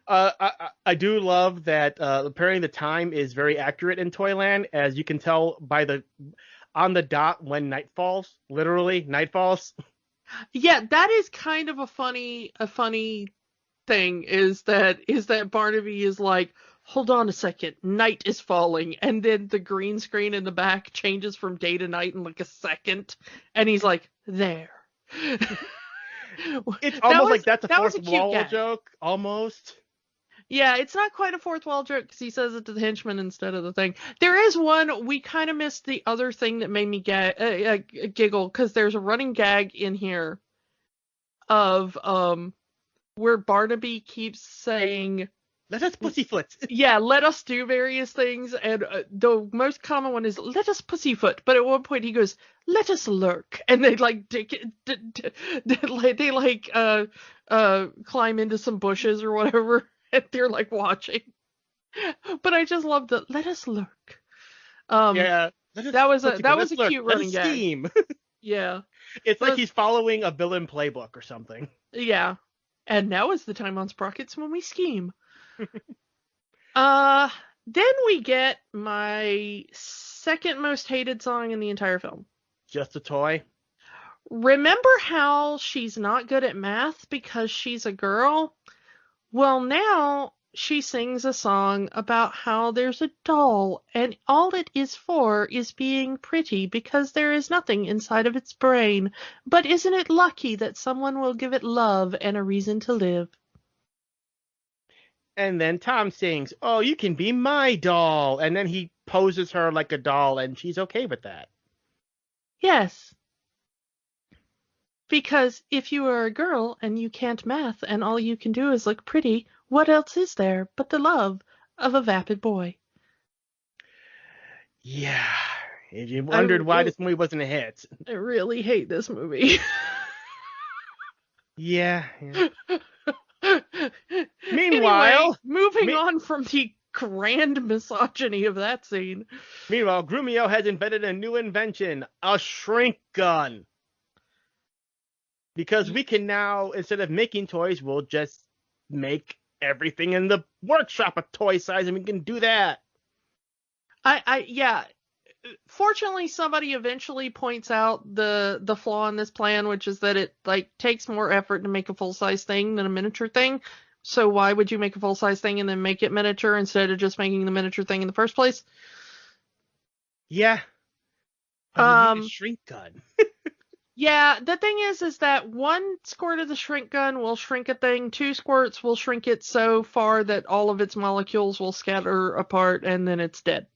I do love that apparently the time is very accurate in Toyland, as you can tell by on the dot when night falls. Literally, night falls. Yeah, that is kind of a funny thing, is that Barnaby is like, hold on a second, night is falling, and then the green screen in the back changes from day to night in like a second, and he's like, there. It's almost like that's a fourth wall joke, almost. Yeah, it's not quite a fourth wall joke because he says it to the henchman instead of the thing. There is one, we kind of missed the other thing that made me giggle, because there's a running gag in here of where Barnaby keeps saying, let us pussyfoot. Yeah, let us do various things, and the most common one is let us pussyfoot. But at one point he goes, let us lurk, and they like climb into some bushes or whatever, and they're like watching. But I just love the let us lurk. Yeah, that was a cute running gag. Yeah, it's like he's following a villain playbook or something. Yeah, and now is the time on Sprockets when we scheme. Then we get my second most hated song in the entire film. Just a toy. Remember how she's not good at math because she's a girl? Well, now she sings a song about how there's a doll and all it is for is being pretty because there is nothing inside of its brain. But isn't it lucky that someone will give it love and a reason to live? And then Tom sings, oh, you can be my doll. And then he poses her like a doll, and she's okay with that. Yes. Because if you are a girl and you can't math and all you can do is look pretty, what else is there but the love of a vapid boy? Yeah. If you wondered why this movie wasn't a hit. I really hate this movie. Yeah. Meanwhile, anyway, moving on from the grand misogyny of that scene. Meanwhile, Grumio has invented a new invention, a shrink gun. Because we can now, instead of making toys, we'll just make everything in the workshop a toy size, and we can do that. Yeah. Fortunately, somebody eventually points out the flaw in this plan, which is that it takes more effort to make a full-size thing than a miniature thing. So why would you make a full-size thing and then make it miniature instead of just making the miniature thing in the first place? Yeah. A shrink gun. Yeah, the thing is that one squirt of the shrink gun will shrink a thing, 2 squirts will shrink it so far that all of its molecules will scatter apart and then it's dead.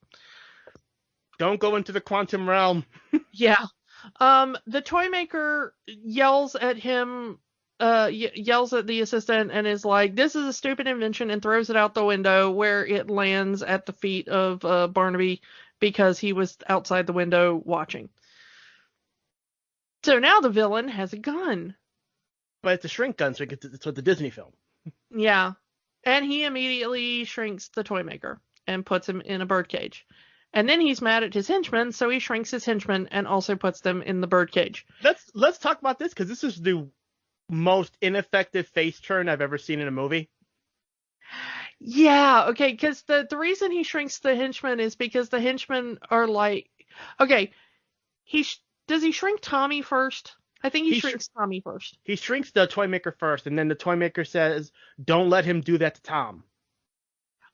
Don't go into the quantum realm. Yeah. The toy maker yells at him, yells at the assistant and is like, this is a stupid invention, and throws it out the window, where it lands at the feet of Barnaby because he was outside the window watching. So now the villain has a gun. But it's a shrink gun, so it's with the Disney film. Yeah. And he immediately shrinks the toy maker and puts him in a birdcage. And then he's mad at his henchmen, so he shrinks his henchmen and also puts them in the birdcage. Let's talk about this, because this is the most ineffective face turn I've ever seen in a movie. Yeah, okay, because the reason he shrinks the henchmen is because the henchmen are like, okay, does he shrink Tommy first? I think he shrinks Tommy first. He shrinks the toy maker first, and then the toy maker says, "Don't let him do that to Tom."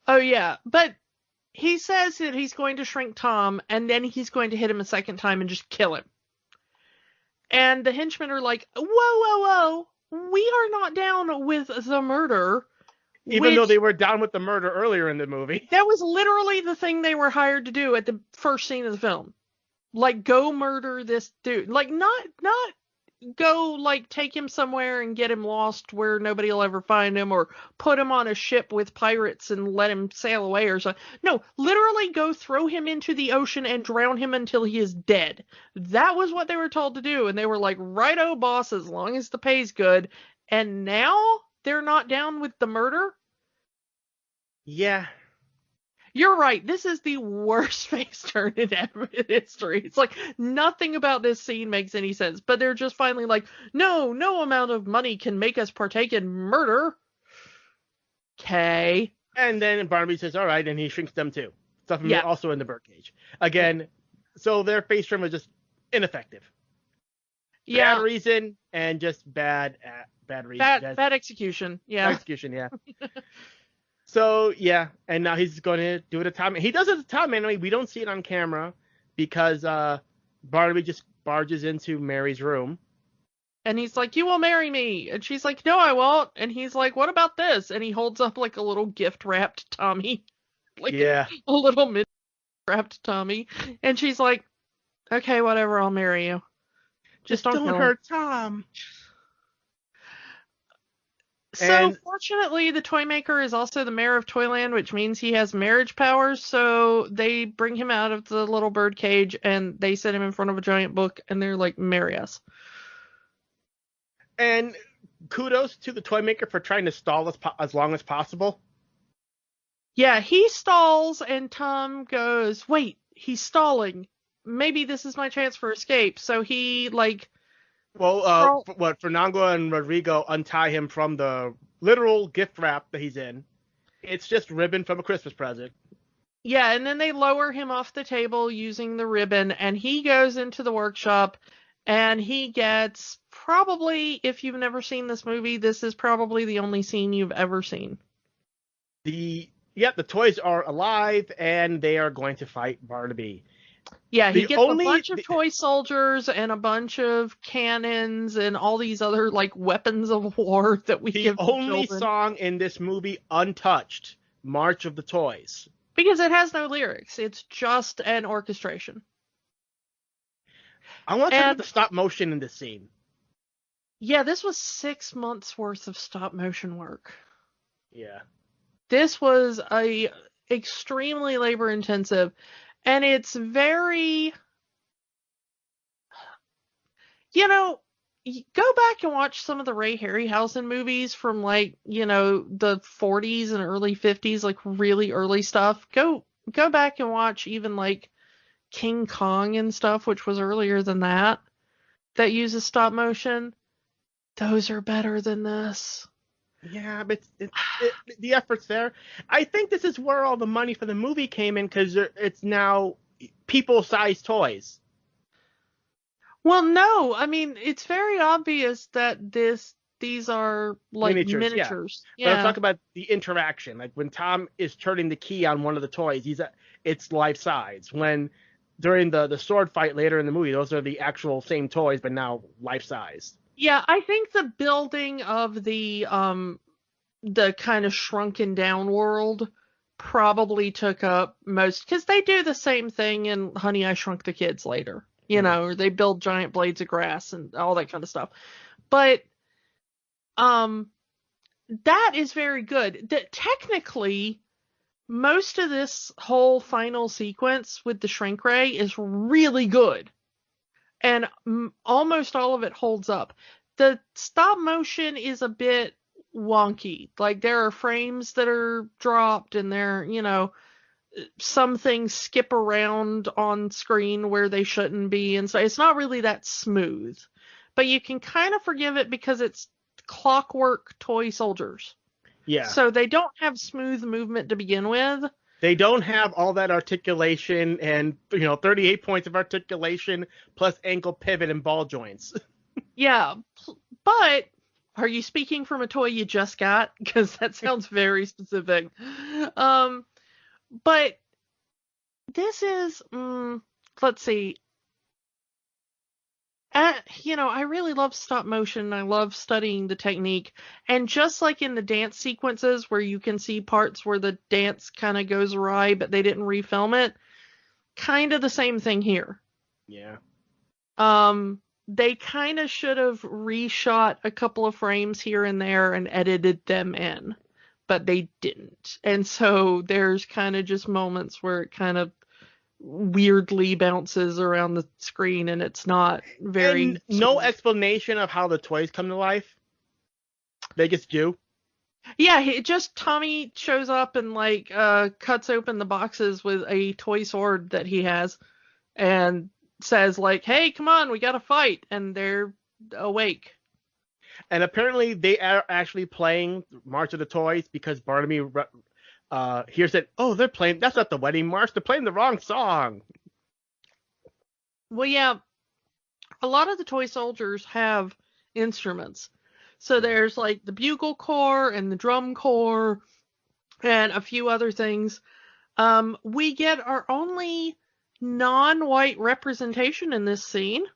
Oh yeah, but he says that he's going to shrink Tom, and then he's going to hit him a second time and just kill him. And the henchmen are like, whoa, whoa, whoa, we are not down with the murder. Even though they were down with the murder earlier in the movie. That was literally the thing they were hired to do at the first scene of the film. Like, go murder this dude. Like, not go, like, take him somewhere and get him lost where nobody will ever find him, or put him on a ship with pirates and let him sail away or something. No, literally go throw him into the ocean and drown him until he is dead. That was what they were told to do, and they were like, righto, boss, as long as the pay's good. And now they're not down with the murder? Yeah. You're right. This is the worst face turn in history. It's like nothing about this scene makes any sense, but they're just finally like, no amount of money can make us partake in murder. Okay. And then Barnaby says, all right, and he shrinks them too. Stuff them also in the birdcage. Again, so their face turn was just ineffective. Yeah. Bad reason and just bad reason. Bad execution. Yeah. Bad execution, yeah. So, yeah, and now he's going to do it at Tom. He does it at Tom anyway. We don't see it on camera because Barnaby just barges into Mary's room. And he's like, you will marry me. And she's like, no, I won't. And he's like, what about this? And he holds up like a little gift-wrapped Tommy. Like a little mid-wrapped Tommy. And she's like, okay, whatever, I'll marry you. Just don't hurt Tom. So, fortunately, the toy maker is also the mayor of Toyland, which means he has marriage powers. So they bring him out of the little bird cage and they set him in front of a giant book and they're like, marry us. And kudos to the toy maker for trying to stall as long as possible. Yeah, he stalls and Tom goes, wait, he's stalling. Maybe this is my chance for escape. So he Fernando and Rodrigo untie him from the literal gift wrap that he's in. It's just ribbon from a Christmas present. Yeah, and then they lower him off the table using the ribbon, and he goes into the workshop, and he gets probably, if you've never seen this movie, this is probably the only scene you've ever seen. The toys are alive, and they are going to fight Barnaby. Yeah, he gets a bunch of toy soldiers and a bunch of cannons and all these other like weapons of war that we give to children. The only song in this movie untouched, March of the Toys. Because it has no lyrics. It's just an orchestration. I want to talk about the stop motion in this scene. Yeah, this was 6 months worth of stop motion work. Yeah. This was extremely labor intensive. And it's very, go back and watch some of the Ray Harryhausen movies from the 40s and early 50s, like really early stuff. Go back and watch even like King Kong and stuff, which was earlier than that uses stop motion. Those are better than this. Yeah, but the effort's there. I think this is where all the money for the movie came in, because it's now people-sized toys. Well, no. I mean, it's very obvious that these are like miniatures. Yeah. But I'm talking about the interaction. Like when Tom is turning the key on one of the toys, it's life-size. When during the sword fight later in the movie, those are the actual same toys, but now life-size. Yeah, I think the building of the kind of shrunken down world probably took up most, because they do the same thing in Honey, I Shrunk the Kids later, or they build giant blades of grass and all that kind of stuff. But that is very good. Technically, most of this whole final sequence with the shrink ray is really good. And almost all of it holds up. The stop motion is a bit wonky. Like there are frames that are dropped and they're, some things skip around on screen where they shouldn't be, and so it's not really that smooth. But you can kind of forgive it because it's clockwork toy soldiers. Yeah. So they don't have smooth movement to begin with. They don't have all that articulation and, 38 points of articulation plus ankle pivot and ball joints. Yeah, but are you speaking from a toy you just got? Because that sounds very specific. But this is, let's see. I really love stop motion. I love studying the technique. And just like in the dance sequences where you can see parts where the dance kind of goes awry, but they didn't refilm it, kind of the same thing here. Yeah. They kind of should have reshot a couple of frames here and there and edited them in, but they didn't. And so there's kind of just moments where it kind of weirdly bounces around the screen and it's not very... And no explanation of how the toys come to life? They just do? Yeah, Tommy shows up and cuts open the boxes with a toy sword that he has and says hey, come on, we gotta fight, and they're awake. And apparently they are actually playing March of the Toys because Barnaby here said, oh, they're playing, that's not the wedding march, they're playing the wrong song. Well, yeah, a lot of the toy soldiers have instruments. So there's the bugle corps and the drum corps and a few other things. We get our only non-white representation in this scene.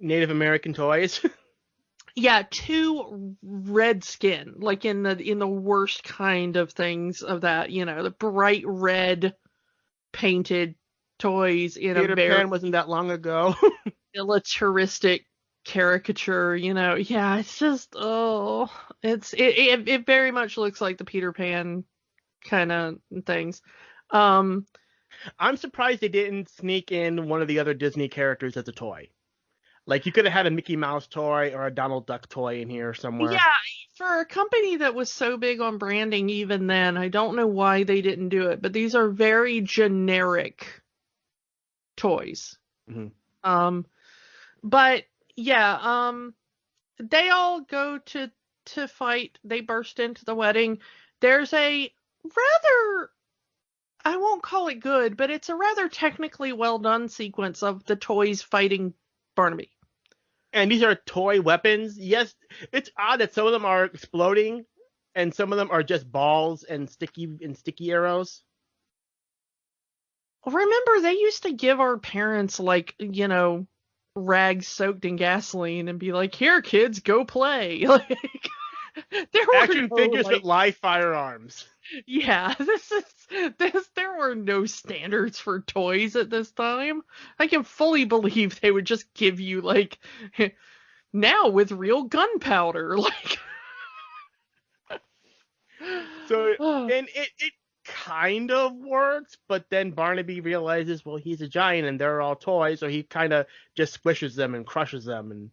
Native American toys. Yeah, 2 red skin, in the worst kind of things of that, the bright red painted toys in Peter a very Pan wasn't that long ago. militaristic caricature, yeah, it's just it very much looks like the Peter Pan kind of things. I'm surprised they didn't sneak in one of the other Disney characters as a toy. You could have had a Mickey Mouse toy or a Donald Duck toy in here somewhere. Yeah, for a company that was so big on branding even then, I don't know why they didn't do it, but these are very generic toys. Mm-hmm. But yeah, they all go to fight. They burst into the wedding. There's a rather, I won't call it good, but it's a rather technically well done sequence of the toys fighting Barnaby. And these are toy weapons. Yes, it's odd that some of them are exploding and some of them are just balls and sticky arrows. Remember, they used to give our parents rags soaked in gasoline and be like, "Here, kids, go play." There were action figures with live firearms. Yeah, there were no standards for toys at this time. I can fully believe they would just give you now with real gunpowder, So and it kind of works, but then Barnaby realizes, well, he's a giant and they're all toys, so he kind of just squishes them and crushes them and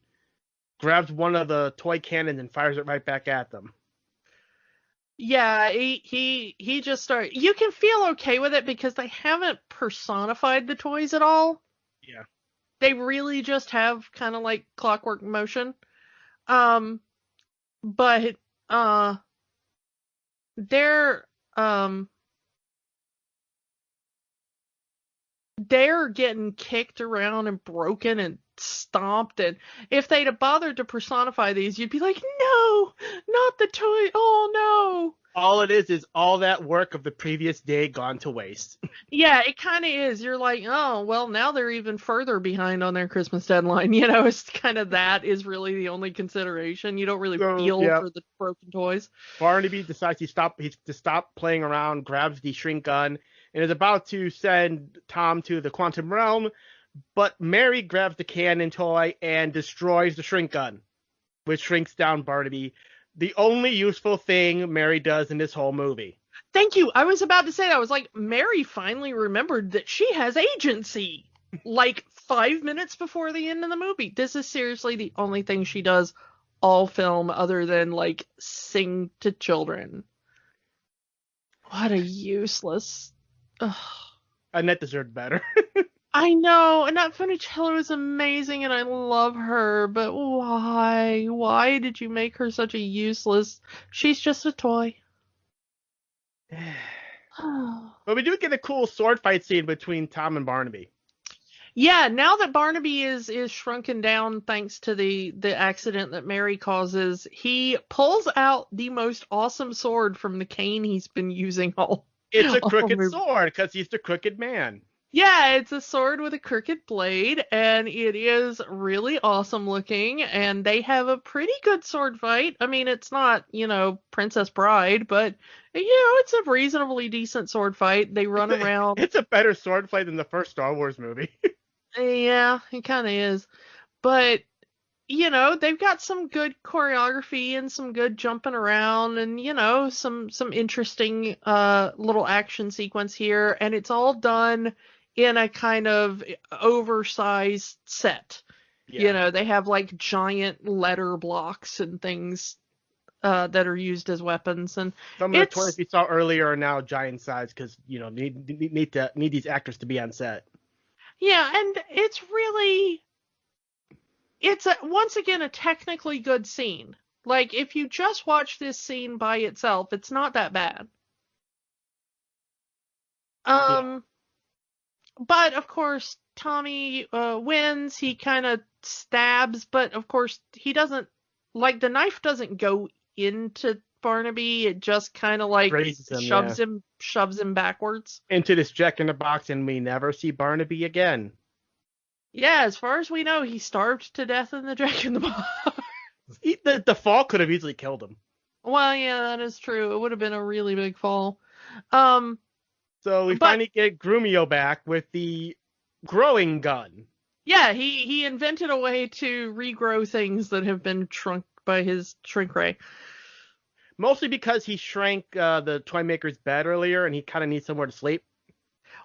grabs one of the toy cannons and fires it right back at them. Yeah, he just started. You can feel okay with it because they haven't personified the toys at all. Yeah. They really just have kind of clockwork motion. But they're getting kicked around and broken and stomped, and if they'd have bothered to personify these, you'd be like, no, not the toy, oh no. All it is all that work of the previous day gone to waste. Yeah, it kind of is. You're like, oh, well, now they're even further behind on their Christmas deadline. It's kind of that is really the only consideration. You don't really feel for the broken toys. Barnaby decides to stop playing around, grabs the shrink gun, and is about to send Tom to the quantum realm, but Mary grabs the cannon toy and destroys the shrink gun, which shrinks down Barnaby. The only useful thing Mary does in this whole movie. Thank you. I was about to say that. I was like, Mary finally remembered that she has agency. 5 minutes before the end of the movie. This is seriously the only thing she does all film other than sing to children. What a useless Ugh. Annette deserved better. I know, Annette Funicello is amazing, and I love her, but why? Why did you make her such a useless... She's just a toy. But we do get a cool sword fight scene between Tom and Barnaby. Yeah, now that Barnaby is shrunken down thanks to the accident that Mary causes, he pulls out the most awesome sword from the cane he's been using all. It's a crooked sword because he's the crooked man. Yeah, it's a sword with a crooked blade, and it is really awesome looking, and they have a pretty good sword fight. I mean, it's not, Princess Bride, but, it's a reasonably decent sword fight. They run around. It's a better sword fight than the first Star Wars movie. Yeah, it kind of is. But, they've got some good choreography and some good jumping around and, some interesting little action sequence here. And it's all done in a kind of oversized set. Yeah. They have like giant letter blocks and things that are used as weapons. And some of the toys we saw earlier are now giant size because, need these actors to be on set. Yeah, and it's once again a technically good scene. Like, if you just watch this scene by itself, it's not that bad. But of course, Tommy wins. He kind of stabs, but of course he doesn't, like, the knife doesn't go into Barnaby. It just kind of like shoves him backwards into this Jack-in-the-Box, and we never see Barnaby again. Yeah, as far as we know, he starved to death in the Jack-in-the-Box. The fall could have easily killed him. Well, yeah, that is true. It would have been a really big fall. So we finally get Grumio back with the growing gun. Yeah, he invented a way to regrow things that have been shrunk by his shrink ray. Mostly because he shrank the toy maker's bed earlier, and he kind of needs somewhere to sleep.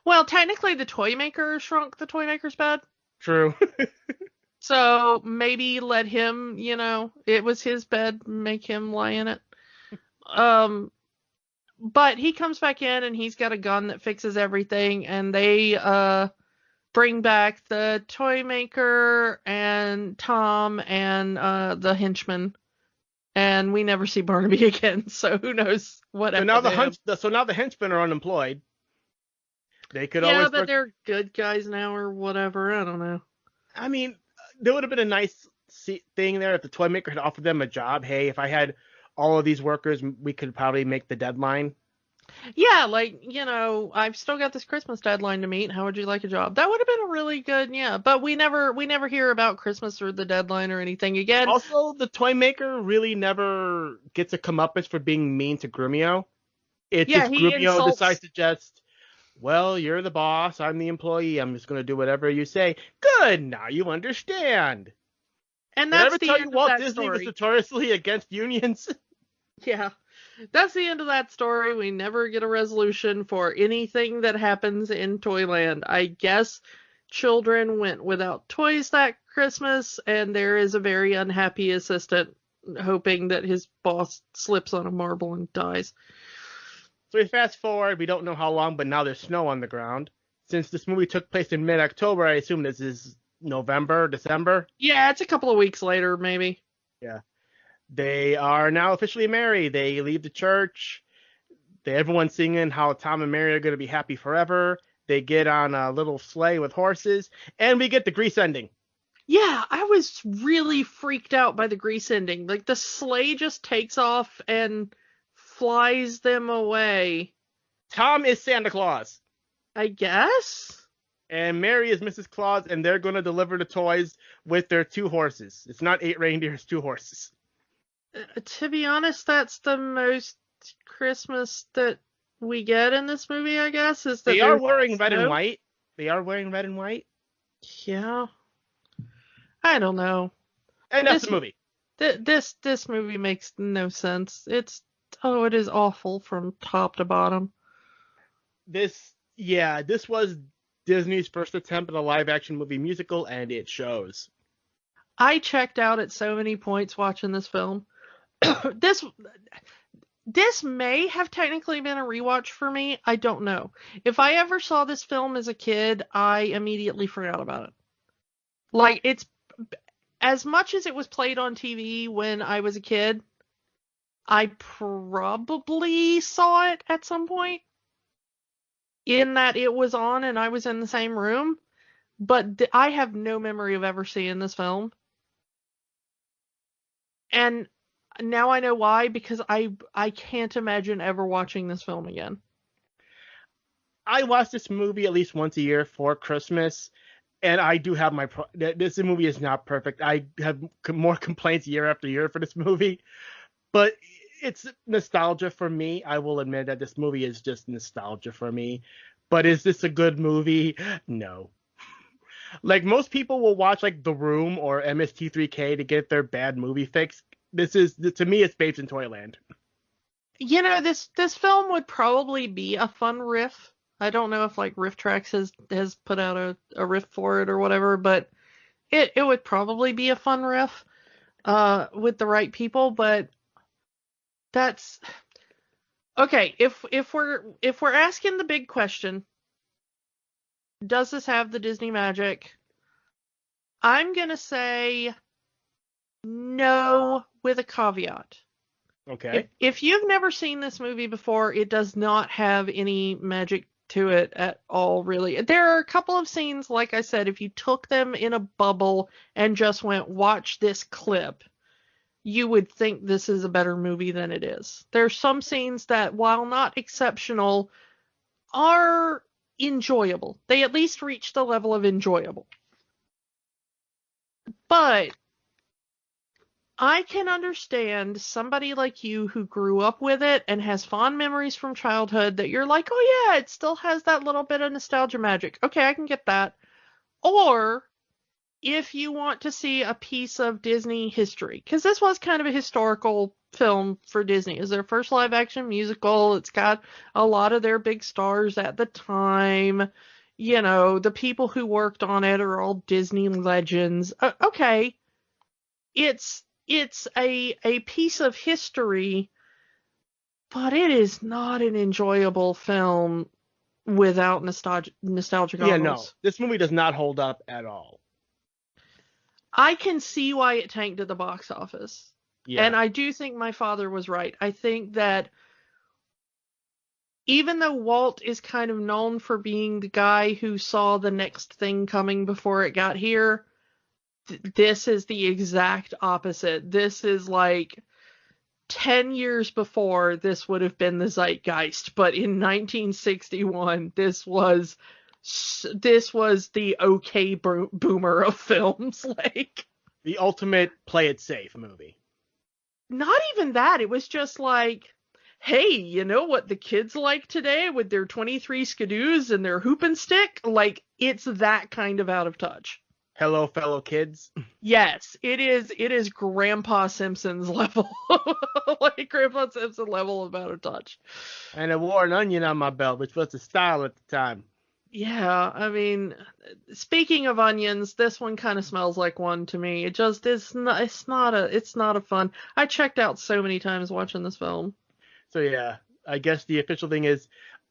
Well, technically, the toy maker shrunk the toy maker's bed. True. So maybe let him, it was his bed, make him lie in it. But he comes back in and he's got a gun that fixes everything, and they bring back the toy maker and Tom and the henchman, and we never see Barnaby again. So who knows what happened. So now the henchmen are unemployed. They could always but they're good guys now or whatever. I don't know. I mean, there would have been a nice thing there if the toy maker had offered them a job. Hey, if I had all of these workers, we could probably make the deadline. Yeah, like, I've still got this Christmas deadline to meet. How would you like a job? That would have been a really good, but we never hear about Christmas or the deadline or anything again. Also, the toy maker really never gets a comeuppance for being mean to Grumio. It's just Grumio decides to just, well, you're the boss, I'm the employee, I'm just going to do whatever you say. Good, now you understand. And that's the end of Walt that Disney story. was notoriously against unions. Yeah. That's the end of that story. We never get a resolution for anything that happens in Toyland. I guess children went without toys that Christmas, and there is a very unhappy assistant hoping that his boss slips on a marble and dies. So we fast forward, we don't know how long, but now there's snow on the ground. Since this movie took place in mid-October, I assume this is November, December? Yeah, it's a couple of weeks later, maybe. Yeah. They are now officially married. They leave the church. Everyone's singing how Tom and Mary are going to be happy forever. They get on a little sleigh with horses, and we get the grease ending. Yeah, I was really freaked out by the grease ending. Like, the sleigh just takes off and flies them away. Tom is Santa Claus, I guess. And Mary is Mrs. Claus, and they're going to deliver the toys with their 2 horses. It's not 8 reindeers, 2 horses. To be honest, that's the most Christmas that we get in this movie, I guess. Is that they are wearing red and white. They are wearing red and white. Yeah. I don't know. And that's the movie. This movie makes no sense. It is awful from top to bottom. This was Disney's first attempt at a live-action movie musical, and it shows. I checked out at so many points watching this film. This may have technically been a rewatch for me. I don't know. If I ever saw this film as a kid, I immediately forgot about it. Like, it's as much as it was played on TV when I was a kid, I probably saw it at some point in that it was on and I was in the same room, but I have no memory of ever seeing this film. And now I know why, because I can't imagine ever watching this film again. I watch this movie at least once a year for Christmas, and I do have this movie is not perfect. I have more complaints year after year for this movie, but it's nostalgia for me. I will admit that this movie is just nostalgia for me. But is this a good movie? No. Like, most people will watch like The Room or MST3K to get their bad movie fix. To me, it's Babes in Toyland. You know, this film would probably be a fun riff. I don't know if like Riff Tracks has put out a riff for it or whatever, but it would probably be a fun riff with the right people. But that's okay. If we're asking the big question, does this have the Disney magic? I'm gonna say no, with a caveat. Okay. If you've never seen this movie before, it does not have any magic to it at all, really. There are a couple of scenes, like I said, if you took them in a bubble and just went, watch this clip, you would think this is a better movie than it is. There's some scenes that, while not exceptional, are enjoyable. They at least reach the level of enjoyable. But I can understand somebody like you who grew up with it and has fond memories from childhood that you're like, oh yeah, it still has that little bit of nostalgia magic. Okay, I can get that. Or if you want to see a piece of Disney history, because this was kind of a historical film for Disney. It's their first live action musical. It's got a lot of their big stars at the time. You know, the people who worked on it are all Disney legends. Okay. It's a piece of history, but it is not an enjoyable film without nostalgic goggles. Yeah, no. This movie does not hold up at all. I can see why it tanked at the box office. Yeah. And I do think my father was right. I think that even though Walt is kind of known for being the guy who saw the next thing coming before it got here, this is the exact opposite. This is like 10 years before this would have been the zeitgeist, but in 1961 this was the okay boomer of films, like the ultimate play it safe movie. Not even that. It was just like, hey, you know what the kids like today with their 23 skidoos and their hoop and stick? Like, it's that kind of out of touch. Hello, fellow kids. Yes, it is Grandpa Simpson's level. Like Grandpa Simpson level of out of touch. And I wore an onion on my belt, which was the style at the time. Yeah, I mean, speaking of onions, this one kind of smells like one to me. It's not a fun. I checked out so many times watching this film. So yeah, I guess the official thing is,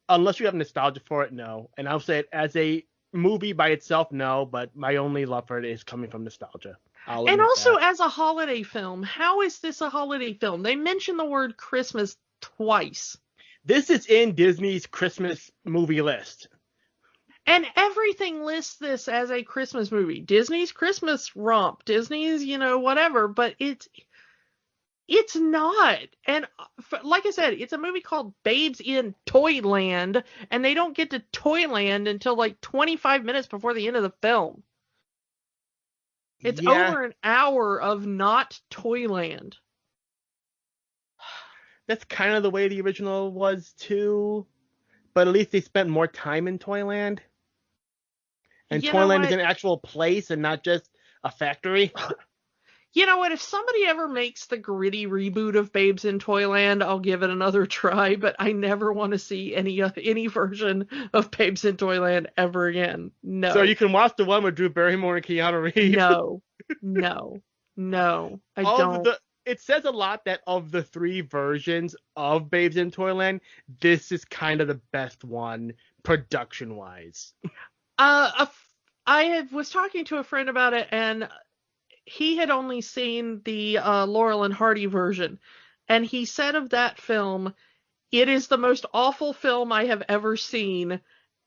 unless you have nostalgia for it, no. And I'll say it as a movie by itself, no, but my only love for it is coming from nostalgia. And also as a holiday film, how is this a holiday film? They mention the word Christmas twice. This is in Disney's Christmas movie list. And everything lists this as a Christmas movie. Disney's Christmas romp, Disney's, whatever, but it's not. And like I said, it's a movie called Babes in Toyland, and they don't get to Toyland until like 25 minutes before the end of the film. It's over an hour of not Toyland. That's kind of the way the original was too, but at least they spent more time in Toyland. And Toyland is an actual place and not just a factory. You know what? If somebody ever makes the gritty reboot of Babes in Toyland, I'll give it another try. But I never want to see any version of Babes in Toyland ever again. No. So you can watch the one with Drew Barrymore and Keanu Reeves. No. I don't. it says a lot that of the 3 versions of Babes in Toyland, this is kind of the best one production-wise. I was talking to a friend about it, and he had only seen the Laurel and Hardy version, and he said of that film, it is the most awful film I have ever seen,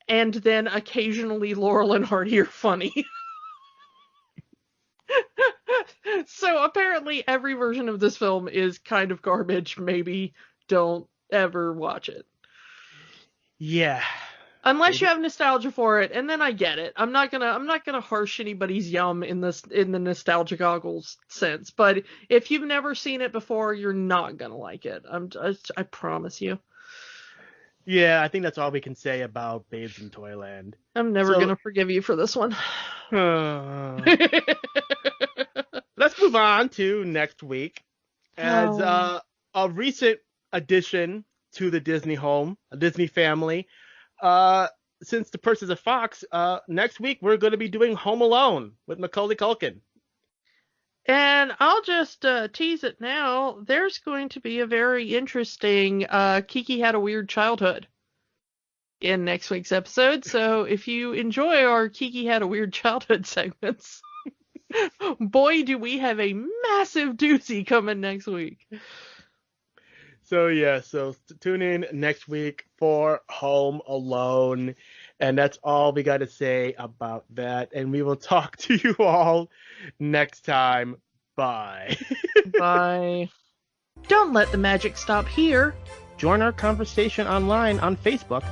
and then occasionally Laurel and Hardy are funny. So apparently every version of this film is kind of garbage. Maybe don't ever watch it. Yeah. Unless you have nostalgia for it, and then I get it. I'm not gonna harsh anybody's yum in the nostalgia goggles sense. But if you've never seen it before, you're not gonna like it. I promise you. Yeah, I think that's all we can say about Babes in Toyland. I'm never gonna forgive you for this one. Let's move on to next week. As a recent addition to the Disney home, a Disney family. Since the purchase of Fox, next week we're going to be doing Home Alone with Macaulay Culkin. And I'll just tease it now. There's going to be a very interesting Kiki Had a Weird Childhood in next week's episode. So if you enjoy our Kiki Had a Weird Childhood segments, boy, do we have a massive doozy coming next week. So tune in next week for Home Alone. And that's all we got to say about that. And we will talk to you all next time. Bye. Bye. Don't let the magic stop here. Join our conversation online on Facebook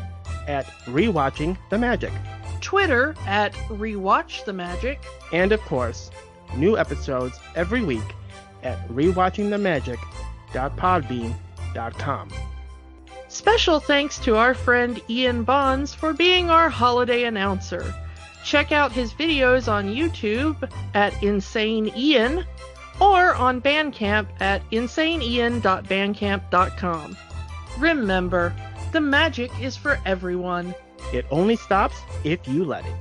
at Rewatching the Magic. Twitter at Rewatch the Magic. And of course, new episodes every week at rewatchingthemagic.podbean.com. Special thanks to our friend Ian Bonds for being our holiday announcer. Check out his videos on YouTube at Insane Ian or on Bandcamp at insaneian.bandcamp.com. Remember, the magic is for everyone. It only stops if you let it.